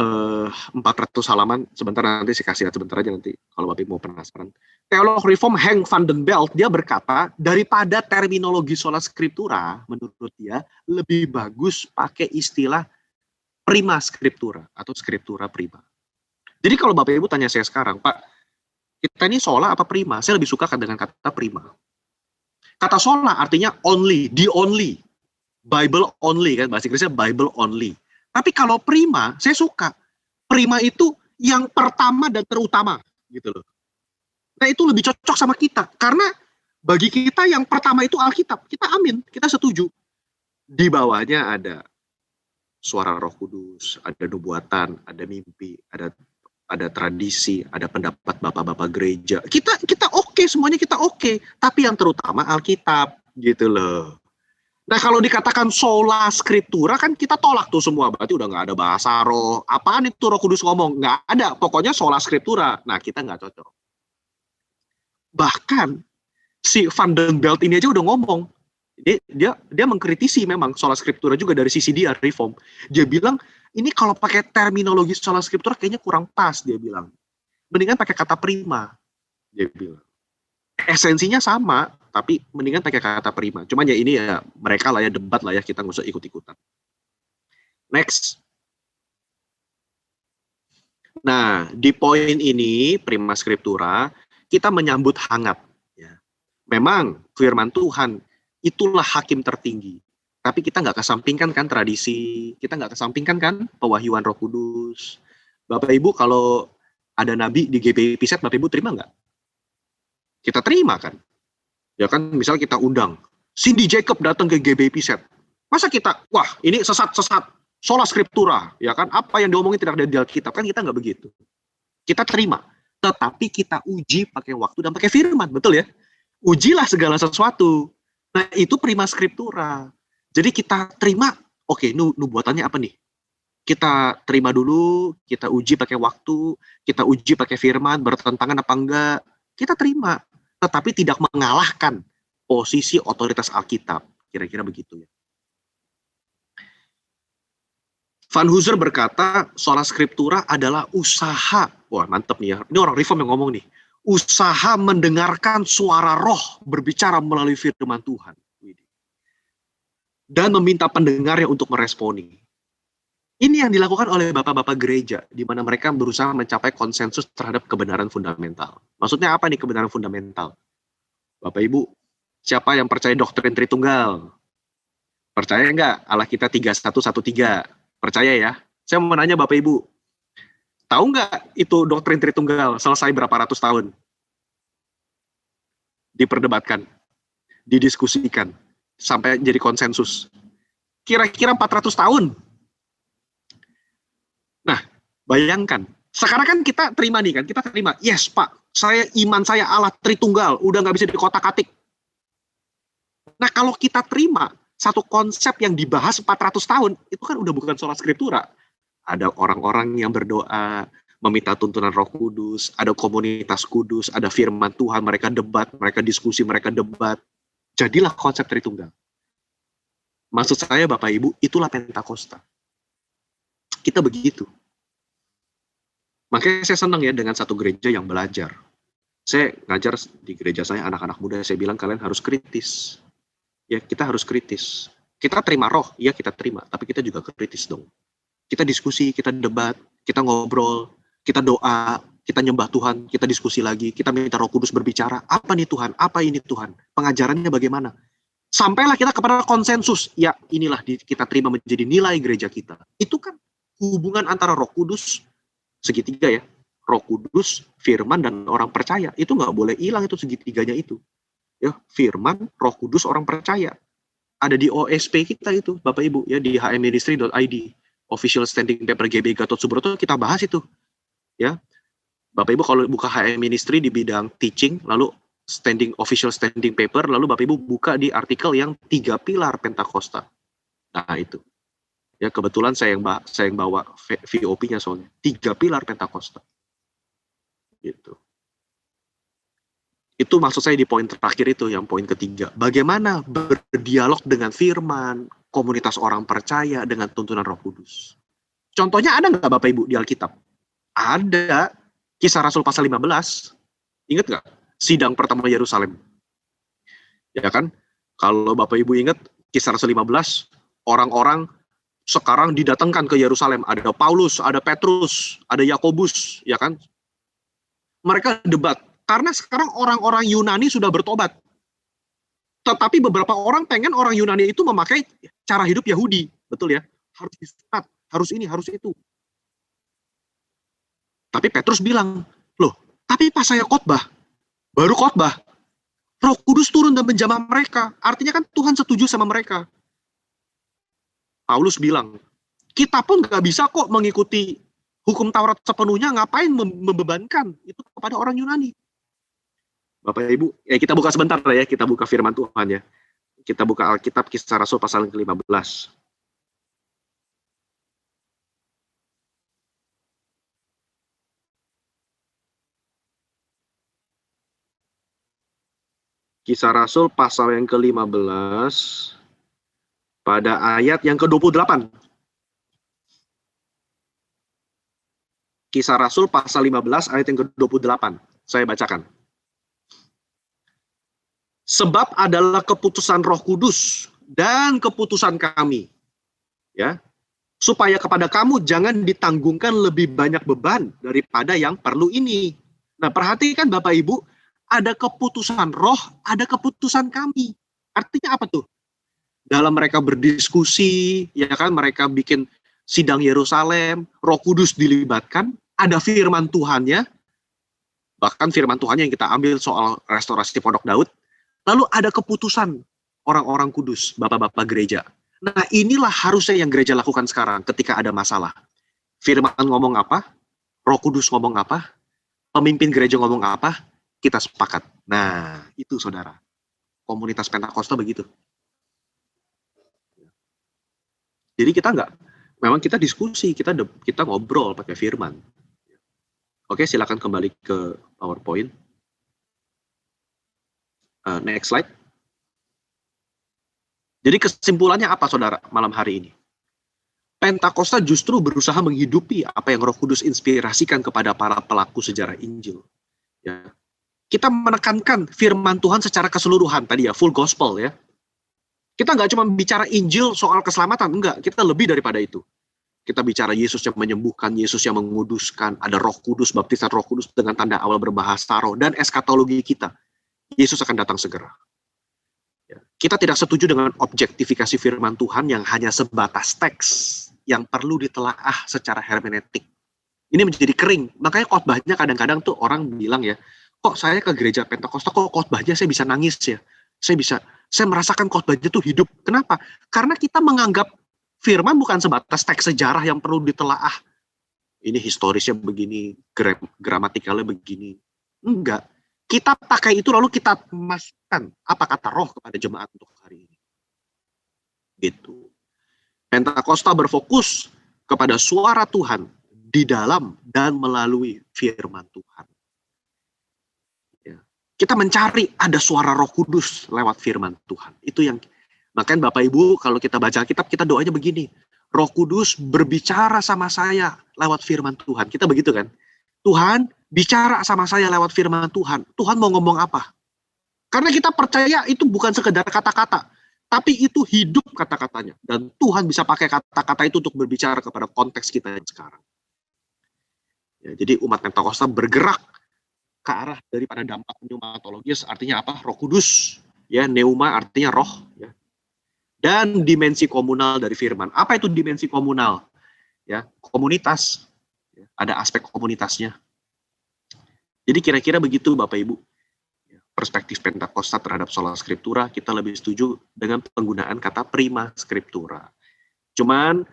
400 halaman, sebentar nanti saya kasih lihat sebentar aja nanti kalau Bapak Ibu mau penasaran. Teolog Reform Henk van den Belt, dia berkata, daripada terminologi sola scriptura, menurut dia, lebih bagus pakai istilah prima scriptura atau scriptura prima. Jadi kalau Bapak Ibu tanya saya sekarang, Pak, kita ini sola apa prima? Saya lebih suka dengan kata prima. Kata sola artinya only, the only, Bible only, kan bahasa Inggrisnya Bible only. Tapi kalau prima, saya suka. Prima itu yang pertama dan terutama, gitu loh. Nah itu lebih cocok sama kita, karena bagi kita yang pertama itu Alkitab. Kita amin, kita setuju. Di bawahnya ada suara Roh Kudus, ada nubuatan, ada mimpi, ada tradisi, ada pendapat bapak-bapak gereja. Kita oke, semuanya kita oke. Tapi yang terutama Alkitab, gitu loh. Nah kalau dikatakan sola scriptura kan kita tolak tuh semua, berarti udah nggak ada bahasa roh. Apaan itu Roh Kudus ngomong? Nggak ada, pokoknya sola scriptura. Nah kita nggak cocok. Bahkan si Van den Belt ini aja udah ngomong. Dia mengkritisi memang sola scriptura juga dari sisi dia reform. Dia bilang ini kalau pakai terminologi sola scriptura kayaknya kurang pas, dia bilang. Mendingan pakai kata prima, dia bilang. Esensinya sama, tapi mendingan pakai kata prima. Cuman ya ini ya mereka lah ya debat lah ya, kita nggak usah ikut-ikutan. Next. Nah, di poin ini prima scriptura kita menyambut hangat. Ya. Memang firman Tuhan itulah hakim tertinggi. Tapi kita nggak kesampingkan kan tradisi, kita nggak kesampingkan kan pewahyuan Roh Kudus. Bapak Ibu kalau ada nabi di GBI Piset, Bapak Ibu terima nggak? Kita terima kan? Ya kan, misal kita undang Cindy Jacob datang ke GBI Piset. Masa kita, wah ini sesat-sesat, sola scriptura, ya kan? Apa yang diomongin tidak ada di Alkitab, kan kita nggak begitu. Kita terima, tetapi kita uji pakai waktu dan pakai firman, betul ya? Ujilah segala sesuatu. Nah itu prima scriptura. Jadi kita terima, oke, nubuatannya apa nih? Kita terima dulu, kita uji pakai waktu, kita uji pakai firman, bertentangan apa enggak, kita terima. Tetapi tidak mengalahkan posisi otoritas Alkitab. Kira-kira begitu ya. Van Hooser berkata, sola scriptura adalah usaha. Wah mantep nih ya, ini orang reform yang ngomong nih. Usaha mendengarkan suara roh berbicara melalui firman Tuhan. Dan meminta pendengarnya untuk meresponi. Ini yang dilakukan oleh bapak-bapak gereja, di mana mereka berusaha mencapai konsensus terhadap kebenaran fundamental. Maksudnya apa nih kebenaran fundamental? Bapak Ibu, siapa yang percaya doktrin Tritunggal? Percaya nggak Allah kita 3113? Percaya ya? Saya mau nanya Bapak Ibu, tahu nggak itu doktrin Tritunggal selesai berapa ratus tahun? Diperdebatkan, didiskusikan, sampai jadi konsensus. Kira-kira 400 tahun. Nah, bayangkan. Sekarang kan kita terima nih kan, kita terima. Yes Pak, iman saya Allah Tritunggal, udah nggak bisa dikotak-atik. Nah kalau kita terima satu konsep yang dibahas 400 tahun, itu kan udah bukan sola scriptura. Ada orang-orang yang berdoa, meminta tuntunan Roh Kudus, ada komunitas kudus, ada firman Tuhan, mereka debat, mereka diskusi, mereka debat. Jadilah konsep Tritunggal. Maksud saya Bapak Ibu, itulah Pentakosta. Kita begitu. Makanya saya senang ya dengan satu gereja yang belajar. Saya ngajar di gereja saya, anak-anak muda, saya bilang kalian harus kritis. Ya, kita harus kritis. Kita terima roh, ya kita terima, tapi kita juga kritis dong. Kita diskusi, kita debat, kita ngobrol, kita doa, kita nyembah Tuhan, kita diskusi lagi, kita minta Roh Kudus berbicara, apa nih Tuhan, apa ini Tuhan, pengajarannya bagaimana. Sampailah kita kepada konsensus, ya inilah kita terima menjadi nilai gereja kita. Itu kan hubungan antara Roh Kudus, segitiga ya, Roh Kudus, firman, dan orang percaya. Itu nggak boleh hilang itu segitiganya itu. Ya, firman, Roh Kudus, orang percaya. Ada di OSP kita itu, Bapak Ibu, ya di hmministry.id, official standing paper GBI Gatot Subroto, kita bahas itu. Ya, Bapak Ibu kalau buka HM Ministry di bidang teaching, lalu official standing paper, lalu Bapak Ibu buka di artikel yang 3 pilar Pentakosta. Nah itu. Ya kebetulan saya yang bawa VOP-nya soalnya 3 pilar Pentakosta. Gitu. Itu maksud saya di poin terakhir itu, yang poin ketiga. Bagaimana berdialog dengan firman, komunitas orang percaya dengan tuntunan Roh Kudus. Contohnya ada nggak Bapak Ibu di Alkitab? Ada. Kisah Rasul pasal 15. Ingat nggak? Sidang pertama Yerusalem. Ya kan? Kalau Bapak Ibu ingat, Kisah Rasul 15, orang-orang sekarang didatangkan ke Yerusalem. Ada Paulus, ada Petrus, ada Yakobus, ya kan? Mereka debat. Karena sekarang orang-orang Yunani sudah bertobat. Tetapi beberapa orang pengen orang Yunani itu memakai cara hidup Yahudi. Betul ya? Harus disunat, harus ini, harus itu. Tapi Petrus bilang, loh, tapi pas saya khotbah, baru khotbah, Roh Kudus turun dan menjamah mereka. Artinya kan Tuhan setuju sama mereka. Paulus bilang, kita pun nggak bisa kok mengikuti hukum Taurat sepenuhnya, ngapain membebankan itu kepada orang Yunani. Bapak Ibu, kita buka sebentar ya, kita buka firman Tuhan ya. Kita buka Alkitab Kisah Rasul pasal ke-15. Kisah Rasul pasal yang ke-15 pada ayat yang ke-28. Kisah Rasul pasal 15 ayat yang ke-28. Saya bacakan. Sebab adalah keputusan Roh Kudus dan keputusan kami, ya, supaya kepada kamu jangan ditanggungkan lebih banyak beban daripada yang perlu ini. Nah, perhatikan Bapak Ibu, ada keputusan Roh, ada keputusan kami. Artinya apa tuh? Dalam mereka berdiskusi, ya kan, mereka bikin sidang Yerusalem, Roh Kudus dilibatkan, ada firman Tuhannya, bahkan firman Tuhannya yang kita ambil soal restorasi Pondok Daud. Lalu ada keputusan orang-orang kudus, bapak-bapak gereja. Nah, inilah harusnya yang gereja lakukan sekarang ketika ada masalah. Firman ngomong apa, Roh Kudus ngomong apa, pemimpin gereja ngomong apa, kita sepakat. Nah, itu saudara. Komunitas Pentakosta begitu. Jadi kita memang kita diskusi, kita ngobrol pakai firman. Oke, silakan kembali ke PowerPoint. Next slide. Jadi kesimpulannya apa saudara malam hari ini? Pentakosta justru berusaha menghidupi apa yang Roh Kudus inspirasikan kepada para pelaku sejarah Injil. Ya. Kita menekankan firman Tuhan secara keseluruhan tadi ya, full gospel ya. Kita nggak cuma bicara Injil soal keselamatan, enggak. Kita lebih daripada itu. Kita bicara Yesus yang menyembuhkan, Yesus yang menguduskan, ada Roh Kudus, baptisan Roh Kudus dengan tanda awal berbahasa roh, dan eskatologi kita. Yesus akan datang segera. Kita tidak setuju dengan objektifikasi firman Tuhan yang hanya sebatas teks yang perlu ditelaah secara hermeneutik. Ini menjadi kering. Makanya khotbahnya kadang-kadang tuh orang bilang ya, kok saya ke gereja Pentakosta, kok khotbahnya saya bisa nangis ya. Saya merasakan khotbahnya tuh hidup. Kenapa? Karena kita menganggap firman bukan sebatas teks sejarah yang perlu ditelaah. Ini historisnya begini, gramatikalnya begini. Enggak. Kita pakai itu lalu kita masukkan apa kata Roh kepada jemaat untuk hari ini. Gitu. Pentakosta berfokus kepada suara Tuhan di dalam dan melalui firman Tuhan. Ya. Kita mencari ada suara Roh Kudus lewat firman Tuhan. Itu yang makanya Bapak Ibu kalau kita baca kitab kita doanya begini. Roh Kudus berbicara sama saya lewat firman Tuhan. Kita begitu kan? Tuhan bicara sama saya lewat firman Tuhan. Tuhan mau ngomong apa? Karena kita percaya itu bukan sekedar kata-kata, tapi itu hidup kata-katanya. Dan Tuhan bisa pakai kata-kata itu untuk berbicara kepada konteks kita yang sekarang. Ya, jadi umat Pentakosta bergerak ke arah daripada dampak pneumatologis, artinya apa? Roh Kudus. Ya, pneuma artinya roh. Ya. Dan dimensi komunal dari firman. Apa itu dimensi komunal? Ya, komunitas. Ada aspek komunitasnya. Jadi kira-kira begitu Bapak Ibu. Perspektif Pentakosta terhadap sola scriptura, kita lebih setuju dengan penggunaan kata prima scriptura. Cuman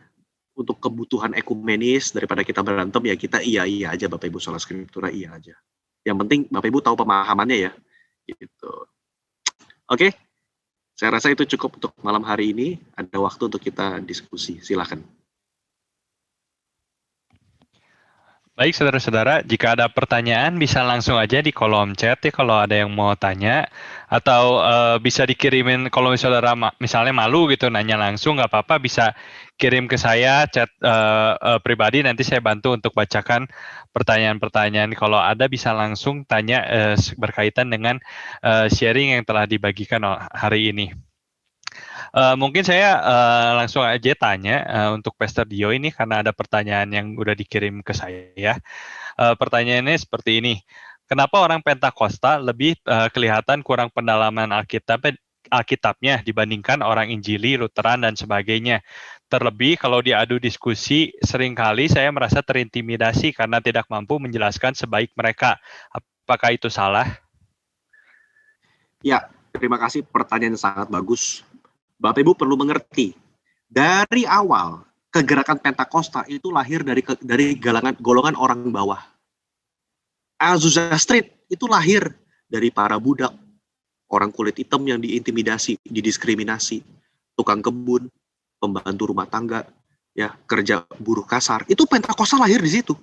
untuk kebutuhan ekumenis daripada kita berantem ya kita iya aja Bapak Ibu sola scriptura iya aja. Yang penting Bapak Ibu tahu pemahamannya ya. Gitu. Oke. Saya rasa itu cukup untuk malam hari ini. Ada waktu untuk kita diskusi. Silakan. Baik, saudara-saudara, jika ada pertanyaan bisa langsung aja di kolom chat ya kalau ada yang mau tanya, atau bisa dikirimin kalau saudara misalnya malu gitu nanya langsung, nggak apa-apa, bisa kirim ke saya chat pribadi, nanti saya bantu untuk bacakan pertanyaan-pertanyaan. Kalau ada bisa langsung tanya berkaitan dengan sharing yang telah dibagikan hari ini. Mungkin saya langsung aja tanya untuk Pastor Dio ini karena ada pertanyaan yang udah dikirim ke saya. Pertanyaannya seperti ini. Kenapa orang Pentakosta lebih kelihatan kurang pendalaman Alkitabnya dibandingkan orang Injili, Lutheran, dan sebagainya? Terlebih kalau diadu diskusi, seringkali saya merasa terintimidasi karena tidak mampu menjelaskan sebaik mereka. Apakah itu salah? Ya, terima kasih, pertanyaan yang sangat bagus. Bapak Ibu perlu mengerti, dari awal kegerakan Pentakosta itu lahir dari golongan orang bawah. Azusa Street itu lahir dari para budak, orang kulit hitam yang diintimidasi, didiskriminasi, tukang kebun, pembantu rumah tangga, ya, kerja buruh kasar. Itu Pentakosta lahir di situ.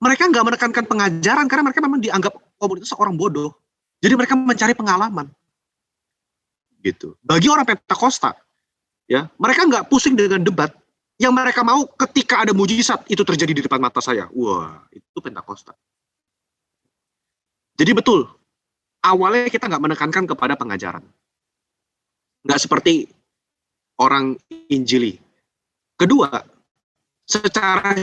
Mereka nggak menekankan pengajaran karena mereka memang dianggap komunitas orang bodoh. Jadi mereka mencari pengalaman. Gitu. Bagi orang Pentakosta, ya, mereka nggak pusing dengan debat. Yang mereka mau ketika ada mujizat itu terjadi di depan mata saya. Wah, itu Pentakosta. Jadi betul, awalnya kita nggak menekankan kepada pengajaran. Nggak seperti orang Injili. Kedua, secara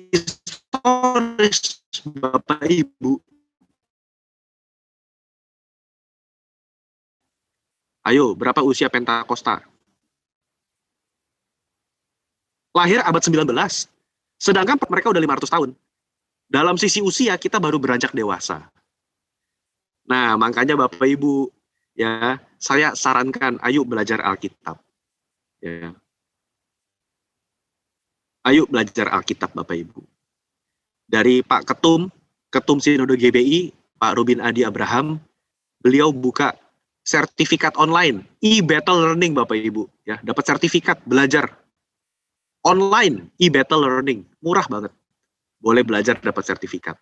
historis, Bapak Ibu, ayo, berapa usia Pentakosta? Lahir abad 19, sedangkan mereka udah 500 tahun. Dalam sisi usia, kita baru beranjak dewasa. Nah, makanya Bapak Ibu, ya, saya sarankan, ayo belajar Alkitab. Ya. Ayo belajar Alkitab, Bapak Ibu. Dari Pak Ketum Sinode GBI, Pak Rubin Adi Abraham, beliau buka sertifikat online, e-battle learning, Bapak Ibu. Ya, dapat sertifikat belajar online, e-battle learning, murah banget. Boleh belajar dapat sertifikat.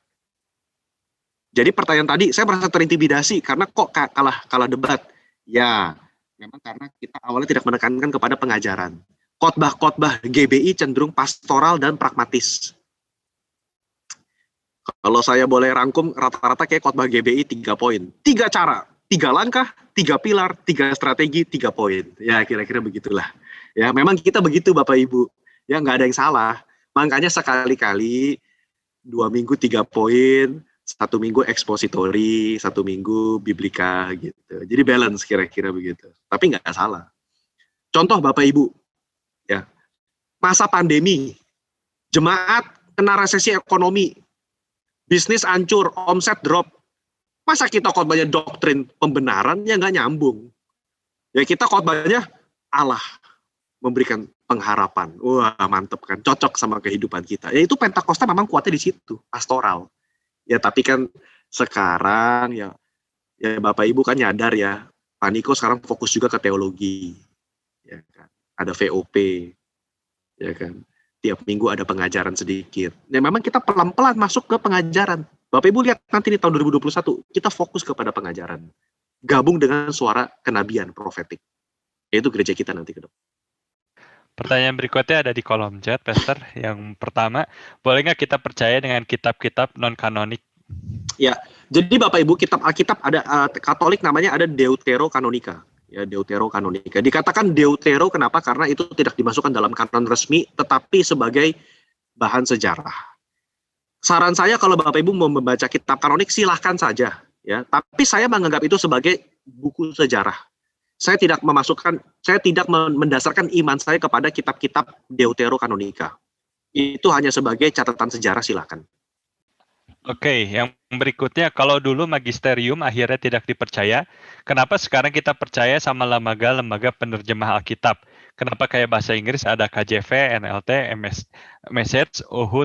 Jadi pertanyaan tadi, saya merasa terintimidasi karena kok kalah debat. Ya, memang karena kita awalnya tidak menekankan kepada pengajaran. Khotbah-khotbah GBI cenderung pastoral dan pragmatis. Kalau saya boleh rangkum, rata-rata kayak khotbah GBI 3 poin. 3 cara, 3 langkah, 3 pilar, 3 strategi, 3 poin. Ya, kira-kira begitulah. Ya, memang kita begitu Bapak Ibu. Ya, nggak ada yang salah. Makanya sekali-kali 2 minggu 3 poin, 1 minggu ekspositori, 1 minggu biblika gitu. Jadi balance kira-kira begitu. Tapi nggak salah. Contoh Bapak Ibu, ya, masa pandemi, jemaat kena resesi ekonomi, bisnis hancur, omset drop. Masa kita khotbahnya doktrin pembenaran, ya nggak nyambung. Ya kita khotbahnya Allah memberikan pengharapan. Wah, mantep kan, cocok sama kehidupan kita. Ya itu Pentakosta memang kuatnya di situ, pastoral. Ya tapi kan sekarang ya Bapak Ibu kan nyadar ya, Pak Niko sekarang fokus juga ke teologi. Ya kan, ada VOP. Ya kan. Tiap minggu ada pengajaran sedikit. Ya memang kita pelan-pelan masuk ke pengajaran. Bapak Ibu lihat nanti di tahun 2021 kita fokus kepada pengajaran. Gabung dengan suara kenabian profetik. Yaitu gereja kita nanti ke depan. Pertanyaan berikutnya ada di kolom chat, Pastor. Yang pertama, boleh nggak kita percaya dengan kitab-kitab non-kanonik? Ya, jadi Bapak Ibu, kitab Alkitab ada Katolik namanya ada Deuterokanonika. Ya, Deuterokanonika. Dikatakan Deutero kenapa? Karena itu tidak dimasukkan dalam kanon resmi, tetapi sebagai bahan sejarah. Saran saya kalau Bapak Ibu mau membaca kitab kanonik silahkan saja, ya. Tapi saya menganggap itu sebagai buku sejarah. Saya tidak mendasarkan iman saya kepada kitab-kitab Deuterokanonika. Itu hanya sebagai catatan sejarah, silakan. Oke, yang berikutnya, kalau dulu magisterium akhirnya tidak dipercaya, kenapa sekarang kita percaya sama lembaga-lembaga penerjemah Alkitab? Kenapa kayak bahasa Inggris ada KJV, NLT, Message, who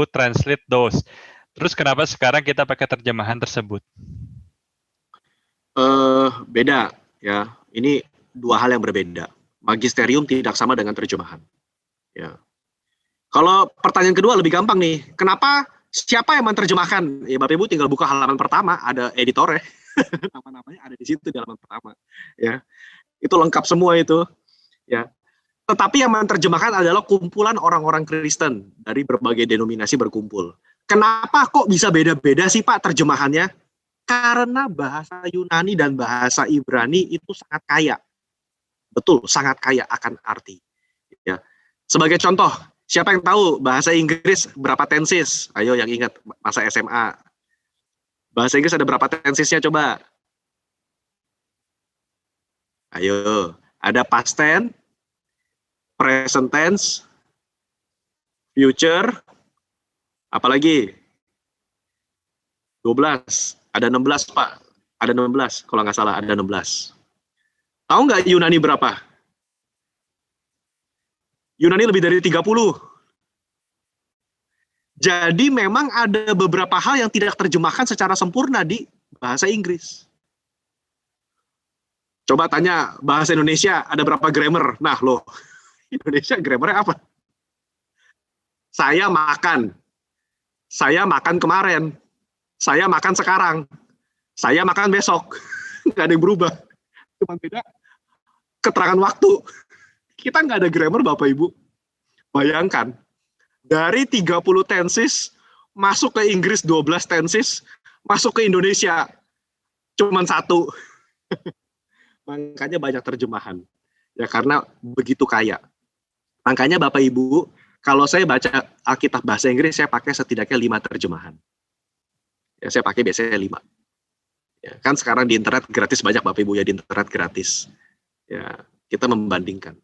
translate those? Terus kenapa sekarang kita pakai terjemahan tersebut? Beda, ya. Ini dua hal yang berbeda. Magisterium tidak sama dengan terjemahan. Ya. Kalau pertanyaan kedua lebih gampang nih. Kenapa siapa yang menerjemahkan? Ya Bapak Ibu tinggal buka halaman pertama, ada editornya. Nama-namanya ada di situ di halaman pertama. Ya, itu lengkap semua itu. Ya. Tetapi yang menerjemahkan adalah kumpulan orang-orang Kristen dari berbagai denominasi berkumpul. Kenapa kok bisa beda-beda sih Pak terjemahannya? Karena bahasa Yunani dan bahasa Ibrani itu sangat kaya. Betul, sangat kaya akan arti. Ya. Sebagai contoh, siapa yang tahu bahasa Inggris berapa tenses? Ayo yang ingat masa SMA. Bahasa Inggris ada berapa tensesnya coba? Ayo, ada past tense, present tense, future, apalagi? 12. Ada 16, Pak. Ada 16, kalau nggak salah ada 16. Tahu nggak Yunani berapa? Yunani lebih dari 30. Jadi memang ada beberapa hal yang tidak terjemahkan secara sempurna di bahasa Inggris. Coba tanya bahasa Indonesia, ada berapa grammar? Nah loh, Indonesia grammarnya apa? Saya makan kemarin, saya makan sekarang, saya makan besok. Nggak ada yang berubah. Cuma beda keterangan waktu. Kita nggak ada grammar Bapak Ibu. Bayangkan, dari 30 tenses, masuk ke Inggris 12 tenses, masuk ke Indonesia cuma 1. Makanya banyak terjemahan. Ya karena begitu kaya. Makanya Bapak Ibu, kalau saya baca Alkitab bahasa Inggris, saya pakai setidaknya 5 terjemahan. Ya, saya pakai biasanya 5. Ya, kan sekarang di internet gratis banyak Bapak Ibu ya, di internet gratis. Ya, kita membandingkan.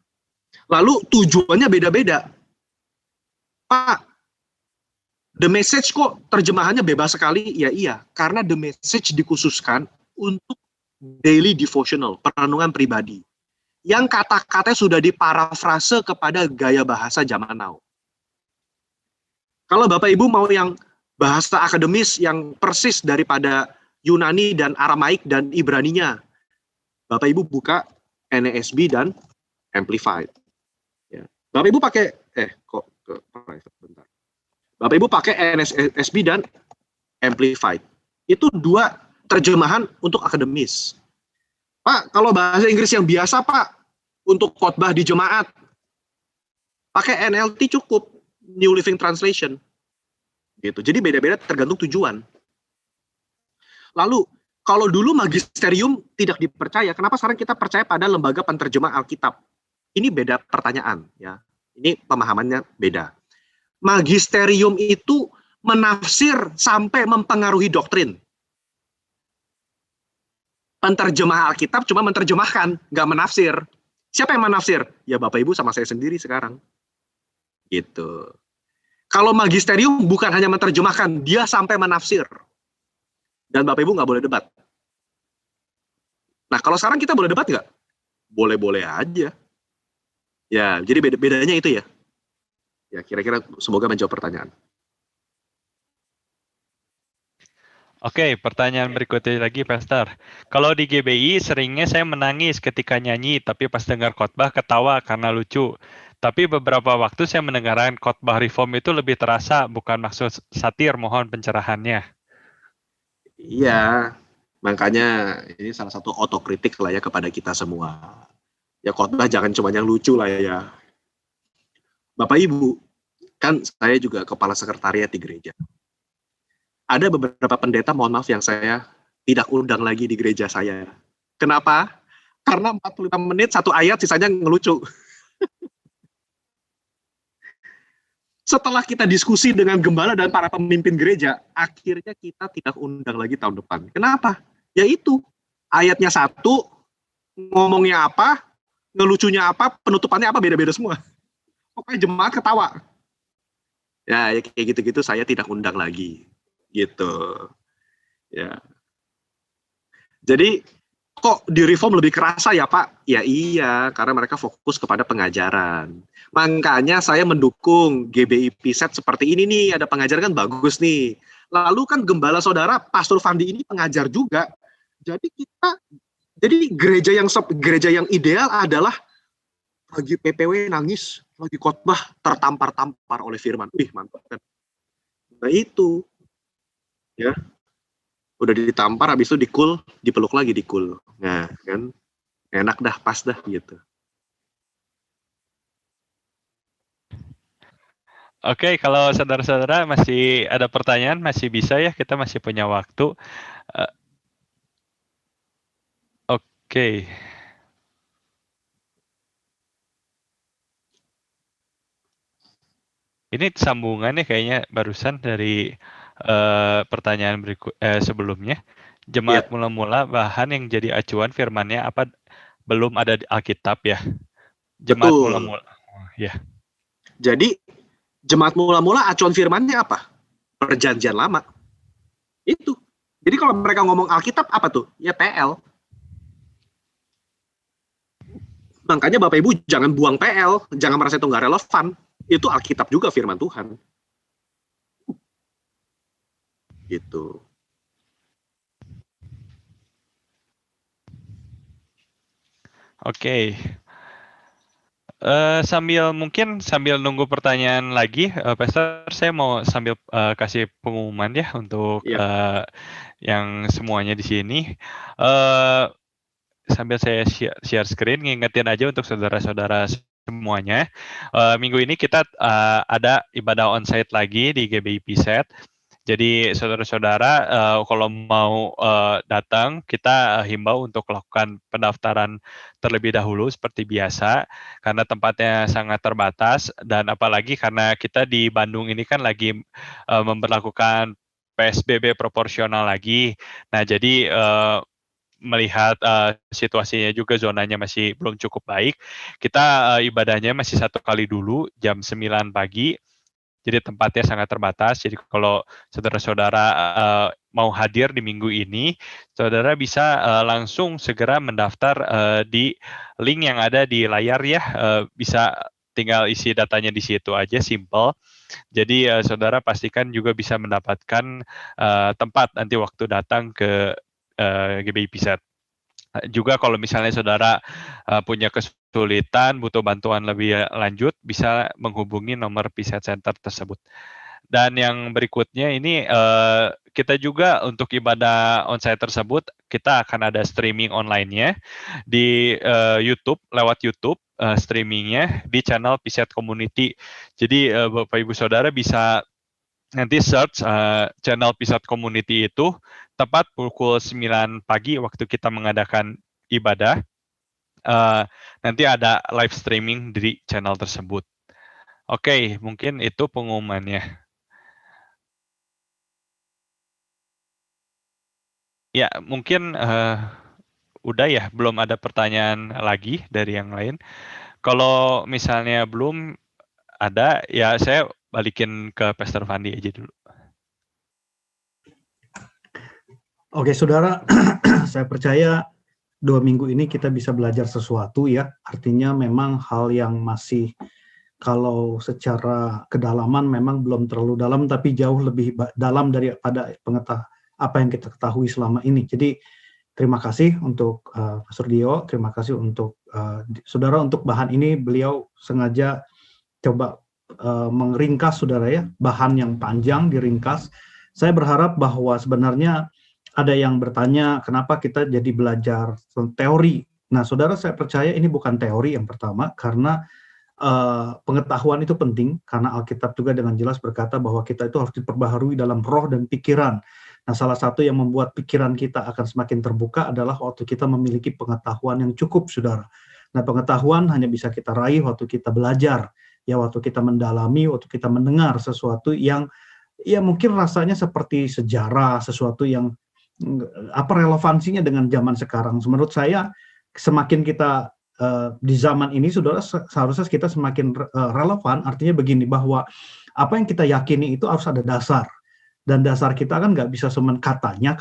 Lalu tujuannya beda-beda. Pak, The Message kok terjemahannya bebas sekali? Ya iya, karena The Message dikhususkan untuk daily devotional, perenungan pribadi. Yang kata-katanya sudah diparafrase kepada gaya bahasa zaman now. Kalau Bapak Ibu mau yang bahasa akademis yang persis daripada Yunani dan Aramaik dan Ibraninya, Bapak Ibu buka NASB dan Amplified. Ya. Bapak Ibu pakai kok ke private bentar. Bapak Ibu pakai NASB dan Amplified. Itu 2 terjemahan untuk akademis. Pak, kalau bahasa Inggris yang biasa Pak, untuk khotbah di jemaat, pakai NLT cukup, New Living Translation. Gitu. Jadi beda-beda tergantung tujuan. Lalu, kalau dulu magisterium tidak dipercaya, kenapa sekarang kita percaya pada lembaga penterjemah Alkitab? Ini beda pertanyaan, ya. Ini pemahamannya beda. Magisterium itu menafsir sampai mempengaruhi doktrin. Penterjemah Alkitab cuma menerjemahkan, nggak menafsir. Siapa yang menafsir? Ya Bapak Ibu sama saya sendiri sekarang. Gitu. Kalau magisterium bukan hanya menerjemahkan, dia sampai menafsir. Dan Bapak Ibu nggak boleh debat. Nah kalau sekarang kita boleh debat nggak? Boleh-boleh aja. Ya, jadi bedanya itu ya. Ya kira-kira semoga menjawab pertanyaan. Oke, pertanyaan berikutnya lagi, Pastor. Kalau di GBI, seringnya saya menangis ketika nyanyi, tapi pas dengar khotbah ketawa karena lucu. Tapi beberapa waktu saya mendengarkan khotbah reform itu lebih terasa, bukan maksud satir, mohon pencerahannya. Iya, makanya ini salah satu otokritik lah ya kepada kita semua. Ya khotbah jangan cuma yang lucu lah ya. Bapak Ibu, kan saya juga kepala sekretariat di gereja. Ada beberapa pendeta, mohon maaf, yang saya tidak undang lagi di gereja saya. Kenapa? Karena 45 menit, 1 ayat, sisanya ngelucu. Setelah kita diskusi dengan gembala dan para pemimpin gereja, akhirnya kita tidak undang lagi tahun depan. Kenapa? Ya itu, ayatnya 1, ngomongnya apa, ngelucunya apa, penutupannya apa, beda-beda semua. Pokoknya jemaat ketawa. Ya, kayak gitu-gitu saya tidak undang lagi. Gitu. Ya. Jadi kok di reform lebih kerasa ya Pak? Ya iya, karena mereka fokus kepada pengajaran. Makanya saya mendukung GBI PSET seperti ini nih, ada pengajaran kan bagus nih. Lalu kan gembala saudara Pastor Fandi ini pengajar juga. Jadi gereja yang ideal adalah bagi PPW nangis, lagi khotbah tertampar-tampar oleh firman. Wih, mantap kan. Nah itu, ya, udah ditampar, habis itu dipeluk lagi dikul. Nah, kan, enak dah, pas dah gitu. Oke, kalau saudara-saudara masih ada pertanyaan, masih bisa ya, kita masih punya waktu. Oke. Ini sambungannya kayaknya barusan dari pertanyaan sebelumnya. Jemaat mula-mula bahan yang jadi acuan firmannya apa belum ada di Alkitab ya? Jemaat Betul. mula-mula. Oh, ya. Jadi jemaat mula-mula acuan firmannya apa? Perjanjian lama. Itu. Jadi kalau mereka ngomong Alkitab apa tuh? Ya PL. Makanya Bapak Ibu jangan buang PL, jangan merasa itu nggak relevan. Itu Alkitab juga firman Tuhan. Gitu. Oke. Sambil nunggu pertanyaan lagi, Pastor, saya mau sambil kasih pengumuman ya untuk yang semuanya di sini. Sambil saya share screen, ngingetin aja untuk saudara-saudara semuanya. Minggu ini kita ada ibadah onsite lagi di GBI PSET. Jadi saudara-saudara kalau mau datang, kita himbau untuk lakukan pendaftaran terlebih dahulu seperti biasa, karena tempatnya sangat terbatas, dan apalagi karena kita di Bandung ini kan lagi memberlakukan PSBB proporsional lagi. Nah, jadi melihat situasinya juga zonanya masih belum cukup baik, kita ibadahnya masih 1 kali dulu jam 9 pagi. Jadi tempatnya sangat terbatas. Jadi kalau saudara-saudara mau hadir di minggu ini, saudara bisa langsung segera mendaftar di link yang ada di layar ya. Bisa tinggal isi datanya di situ aja, simple. Jadi saudara pastikan juga bisa mendapatkan tempat nanti waktu datang ke GBI PSET. Juga kalau misalnya saudara punya kesulitan, butuh bantuan lebih lanjut, bisa menghubungi nomor PSET Center tersebut. Dan yang berikutnya ini kita juga untuk ibadah onsite tersebut, kita akan ada streaming online-nya di YouTube, lewat YouTube, streamingnya di channel PSET Community. Jadi Bapak Ibu Saudara bisa nanti search channel PSET Community itu tepat pukul 9 pagi waktu kita mengadakan ibadah. Nanti ada live streaming di channel tersebut. Oke, mungkin itu pengumumannya. Ya, mungkin udah ya, belum ada pertanyaan lagi dari yang lain. Kalau misalnya belum ada, ya saya balikin ke Pastor Fandi aja dulu. Oke, saudara, saya percaya 2 minggu ini kita bisa belajar sesuatu ya. Artinya memang hal yang masih kalau secara kedalaman memang belum terlalu dalam, tapi jauh lebih dalam daripada apa yang kita ketahui selama ini. Jadi terima kasih untuk Pastor Dio, terima kasih untuk saudara untuk bahan ini. Beliau sengaja coba meringkas saudara ya, bahan yang panjang diringkas. Saya berharap bahwa sebenarnya ada yang bertanya kenapa kita jadi belajar teori. Nah, saudara, saya percaya ini bukan teori yang pertama, karena pengetahuan itu penting, karena Alkitab juga dengan jelas berkata bahwa kita itu harus diperbaharui dalam roh dan pikiran. Nah, salah satu yang membuat pikiran kita akan semakin terbuka adalah waktu kita memiliki pengetahuan yang cukup, saudara. Nah, pengetahuan hanya bisa kita raih waktu kita belajar, ya, waktu kita mendalami, waktu kita mendengar sesuatu yang ya mungkin rasanya seperti sejarah, sesuatu yang apa relevansinya dengan zaman sekarang. Menurut saya semakin kita di zaman ini, saudara, seharusnya kita semakin relevan. Artinya begini, bahwa apa yang kita yakini itu harus ada dasar, dan dasar kita kan nggak bisa cuma katanya,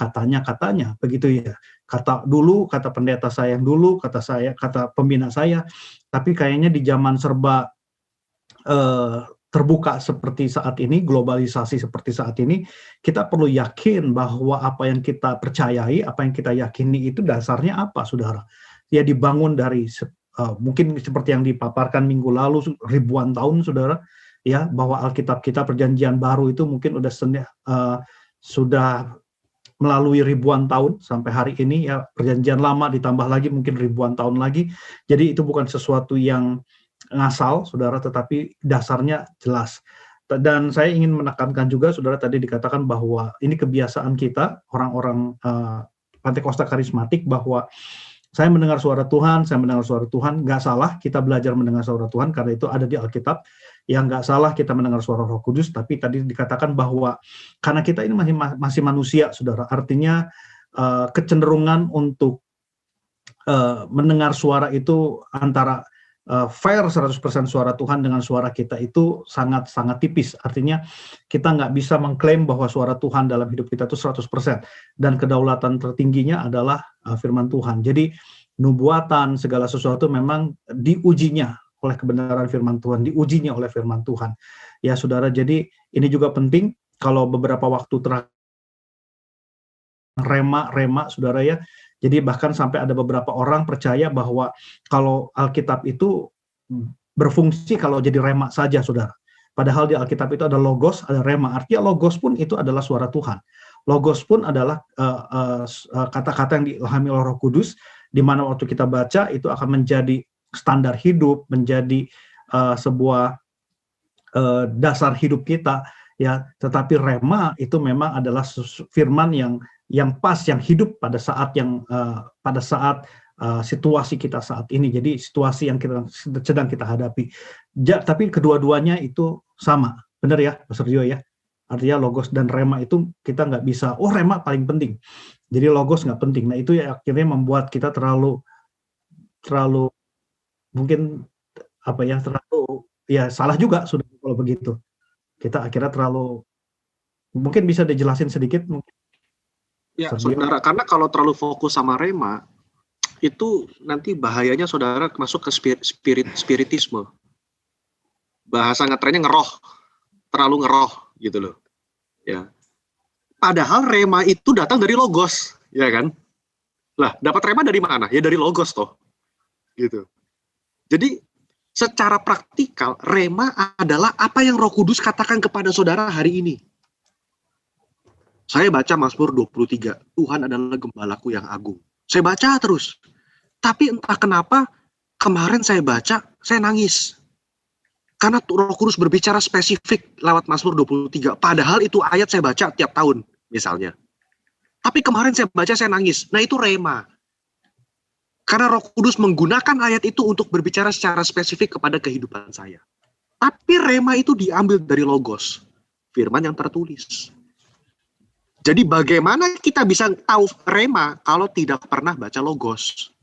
begitu ya. Kata pendeta saya yang dulu, kata pembina saya, tapi kayaknya di zaman serba terbuka seperti saat ini, globalisasi seperti saat ini, kita perlu yakin bahwa apa yang kita percayai, apa yang kita yakini itu dasarnya apa, saudara? Ya dibangun dari mungkin seperti yang dipaparkan minggu lalu ribuan tahun, saudara, ya, bahwa Alkitab kita Perjanjian Baru itu mungkin sudah melalui ribuan tahun sampai hari ini, ya, Perjanjian Lama ditambah lagi mungkin ribuan tahun lagi. Jadi itu bukan sesuatu yang ngasal, saudara, tetapi dasarnya jelas. Dan saya ingin menekankan juga, saudara, tadi dikatakan bahwa ini kebiasaan kita orang-orang Pentakosta karismatik, bahwa saya mendengar suara Tuhan, nggak salah kita belajar mendengar suara Tuhan karena itu ada di Alkitab. Yang nggak salah kita mendengar suara Roh Kudus, tapi tadi dikatakan bahwa karena kita ini masih manusia, saudara, artinya kecenderungan untuk mendengar suara itu antara fair 100% suara Tuhan dengan suara kita itu sangat-sangat tipis. Artinya kita nggak bisa mengklaim bahwa suara Tuhan dalam hidup kita itu 100%. Dan kedaulatan tertingginya adalah firman Tuhan. Jadi nubuatan, segala sesuatu memang diujinya oleh kebenaran firman Tuhan, diujinya oleh firman Tuhan. Ya, saudara, jadi ini juga penting. Kalau beberapa waktu terakhir rema, saudara, ya, jadi bahkan sampai ada beberapa orang percaya bahwa kalau Alkitab itu berfungsi kalau jadi rema saja, saudara. Padahal di Alkitab itu ada logos, ada rema. Artinya logos pun itu adalah suara Tuhan. Logos pun adalah kata-kata yang diilhami oleh Roh Kudus, di mana waktu kita baca itu akan menjadi standar hidup, menjadi sebuah dasar hidup kita, ya. Tetapi rema itu memang adalah firman yang pas, yang hidup pada saat situasi kita saat ini. Jadi situasi yang sedang kita hadapi. Tapi kedua-duanya itu sama, benar ya, Pastor Rio, ya. Artinya logos dan rema itu kita nggak bisa, rema paling penting, jadi logos nggak penting. Nah, itu ya akhirnya membuat kita terlalu mungkin terlalu, ya, salah juga sudah kalau begitu. Kita akhirnya terlalu, mungkin bisa dijelasin sedikit mungkin. Ya, saudara, karena kalau terlalu fokus sama rema, itu nanti bahayanya, saudara, masuk ke spiritisme. Bahasa ngetrennya ngeroh, terlalu ngeroh, gitu loh. Ya. Padahal rema itu datang dari logos, ya kan? Lah, dapat rema dari mana? Ya dari logos toh. Gitu. Jadi, secara praktikal, rema adalah apa yang Roh Kudus katakan kepada saudara hari ini. Saya baca Mazmur 23, Tuhan adalah gembalaku yang agung. Saya baca terus. Tapi entah kenapa, kemarin saya baca, saya nangis. Karena Roh Kudus berbicara spesifik lewat Mazmur 23. Padahal itu ayat saya baca tiap tahun, misalnya. Tapi kemarin saya baca, saya nangis. Nah, itu rema. Karena Roh Kudus menggunakan ayat itu untuk berbicara secara spesifik kepada kehidupan saya. Tapi rema itu diambil dari logos, firman yang tertulis. Jadi bagaimana kita bisa tahu rema kalau tidak pernah baca logos?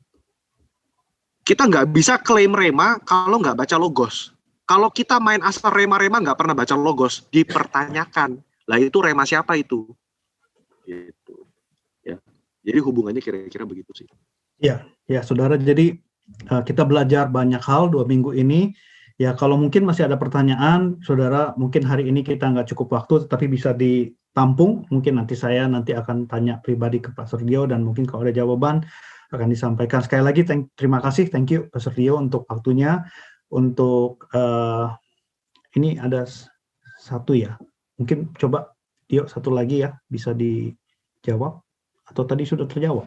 Kita nggak bisa klaim rema kalau nggak baca logos. Kalau kita main asal rema-rema nggak pernah baca logos, dipertanyakan. Lah itu rema siapa itu? Gitu. Ya. Jadi hubungannya kira-kira begitu sih. Ya, saudara. Jadi kita belajar banyak hal 2 minggu ini. Ya, kalau mungkin masih ada pertanyaan, saudara, mungkin hari ini kita nggak cukup waktu, tapi bisa ditampung. Mungkin saya akan tanya pribadi ke Pastor Dio, dan mungkin kalau ada jawaban akan disampaikan. Sekali lagi, terima kasih, thank you Pastor Dio untuk waktunya. Untuk ini ada satu, ya. Mungkin coba Dio satu lagi, ya, bisa dijawab atau tadi sudah terjawab?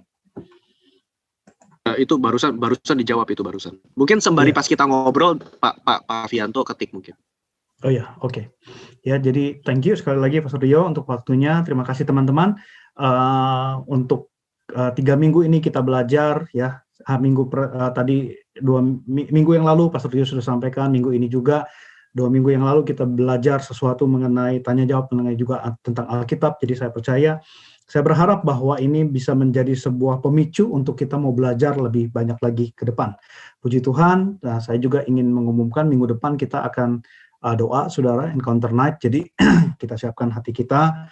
Itu barusan dijawab itu barusan. Mungkin sembari pas kita ngobrol Pak Fianto ketik mungkin. Oh ya, oke. Ya, jadi thank you sekali lagi Pastor Rio untuk waktunya. Terima kasih teman-teman. Untuk 3 minggu ini kita belajar, ya. Tadi 2 minggu yang lalu Pastor Rio sudah sampaikan, minggu ini juga 2 minggu yang lalu kita belajar sesuatu mengenai tanya jawab mengenai juga tentang Alkitab. Jadi saya berharap bahwa ini bisa menjadi sebuah pemicu untuk kita mau belajar lebih banyak lagi ke depan. Puji Tuhan. Nah, saya juga ingin mengumumkan minggu depan kita akan doa, saudara, encounter night. Jadi kita siapkan hati kita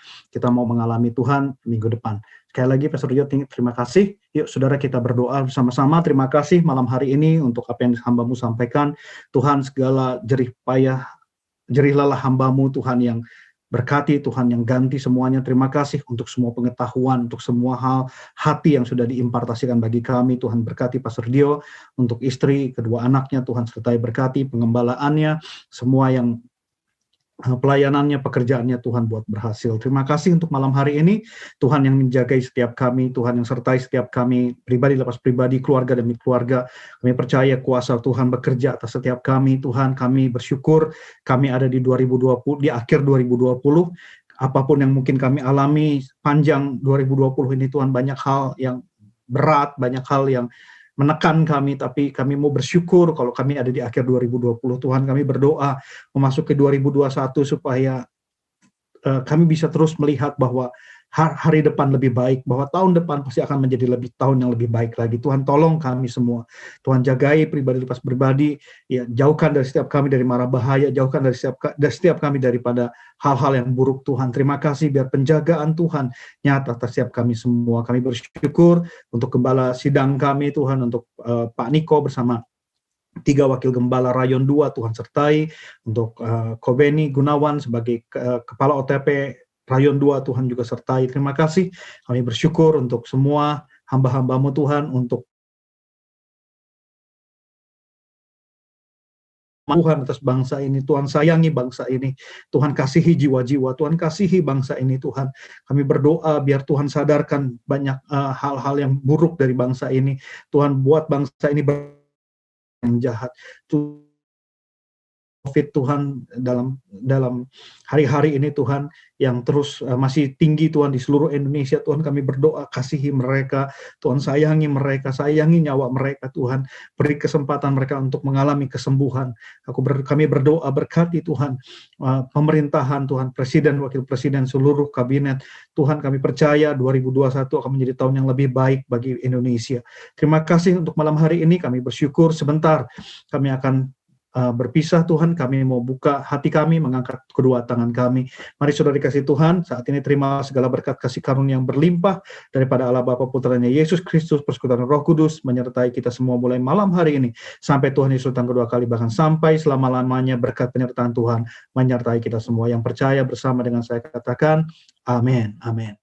mau mengalami Tuhan minggu depan. Sekali lagi Pastor Rio, terima kasih. Yuk saudara, kita berdoa bersama-sama. Terima kasih malam hari ini untuk apa yang hamba-Mu sampaikan. Tuhan, segala jerih lelah hamba-Mu Tuhan yang Berkati Tuhan yang ganti semuanya. Terima kasih untuk semua pengetahuan, untuk semua hal hati yang sudah diimpartasikan bagi kami. Tuhan berkati Pastor Dio, untuk istri, kedua anaknya, Tuhan sertai berkati pengembalaannya, semua yang pelayanannya, pekerjaannya, Tuhan buat berhasil. Terima kasih untuk malam hari ini, Tuhan yang menjagai setiap kami, Tuhan yang sertai setiap kami, pribadi lepas pribadi, keluarga demi keluarga. Kami percaya kuasa Tuhan bekerja atas setiap kami, Tuhan. Kami bersyukur kami ada di 2020, di akhir 2020. Apapun yang mungkin kami alami panjang 2020 ini, Tuhan, banyak hal yang berat, banyak hal yang menekan kami, tapi kami mau bersyukur kalau kami ada di akhir 2020. Tuhan, kami berdoa memasuki 2021 supaya kami bisa terus melihat bahwa hari depan lebih baik, bahwa tahun depan pasti akan menjadi tahun yang lebih baik lagi. Tuhan, tolong kami semua. Tuhan, jagai pribadi lepas pribadi, ya, jauhkan dari setiap kami dari mara bahaya, jauhkan dari setiap kami daripada hal-hal yang buruk. Tuhan, terima kasih biar penjagaan Tuhan nyata atas setiap kami semua. Kami bersyukur untuk gembala sidang kami, Tuhan, untuk Pak Niko bersama 3 wakil gembala Rayon 2, Tuhan sertai, untuk Kobeni Gunawan sebagai kepala OTP Rayon 2, Tuhan juga sertai. Terima kasih, kami bersyukur untuk semua hamba-hamba-Mu, Tuhan, untuk Tuhan atas bangsa ini. Tuhan sayangi bangsa ini, Tuhan kasihi jiwa-jiwa, Tuhan kasihi bangsa ini, Tuhan. Kami berdoa biar Tuhan sadarkan banyak hal-hal yang buruk dari bangsa ini. Tuhan, buat bangsa ini yang jahat. COVID, Tuhan, dalam hari-hari ini, Tuhan, yang terus masih tinggi, Tuhan, di seluruh Indonesia. Tuhan, kami berdoa, kasihi mereka, Tuhan, sayangi mereka, sayangi nyawa mereka, Tuhan, beri kesempatan mereka untuk mengalami kesembuhan. Kami berdoa, berkati Tuhan, pemerintahan, Tuhan, presiden, wakil presiden, seluruh kabinet. Tuhan, kami percaya 2021 akan menjadi tahun yang lebih baik bagi Indonesia. Terima kasih untuk malam hari ini, kami bersyukur. Sebentar kami akan berpisah, Tuhan. Kami mau buka hati kami, mengangkat kedua tangan kami. Mari saudara dikasih Tuhan, saat ini terima segala berkat kasih karunia yang berlimpah daripada Allah Bapa, Putranya Yesus Kristus, persekutuan Roh Kudus menyertai kita semua mulai malam hari ini sampai Tuhan Yesus datang kedua kali, bahkan sampai selama-lamanya. Berkat penyertaan Tuhan menyertai kita semua. Yang percaya bersama dengan saya katakan amin, amin.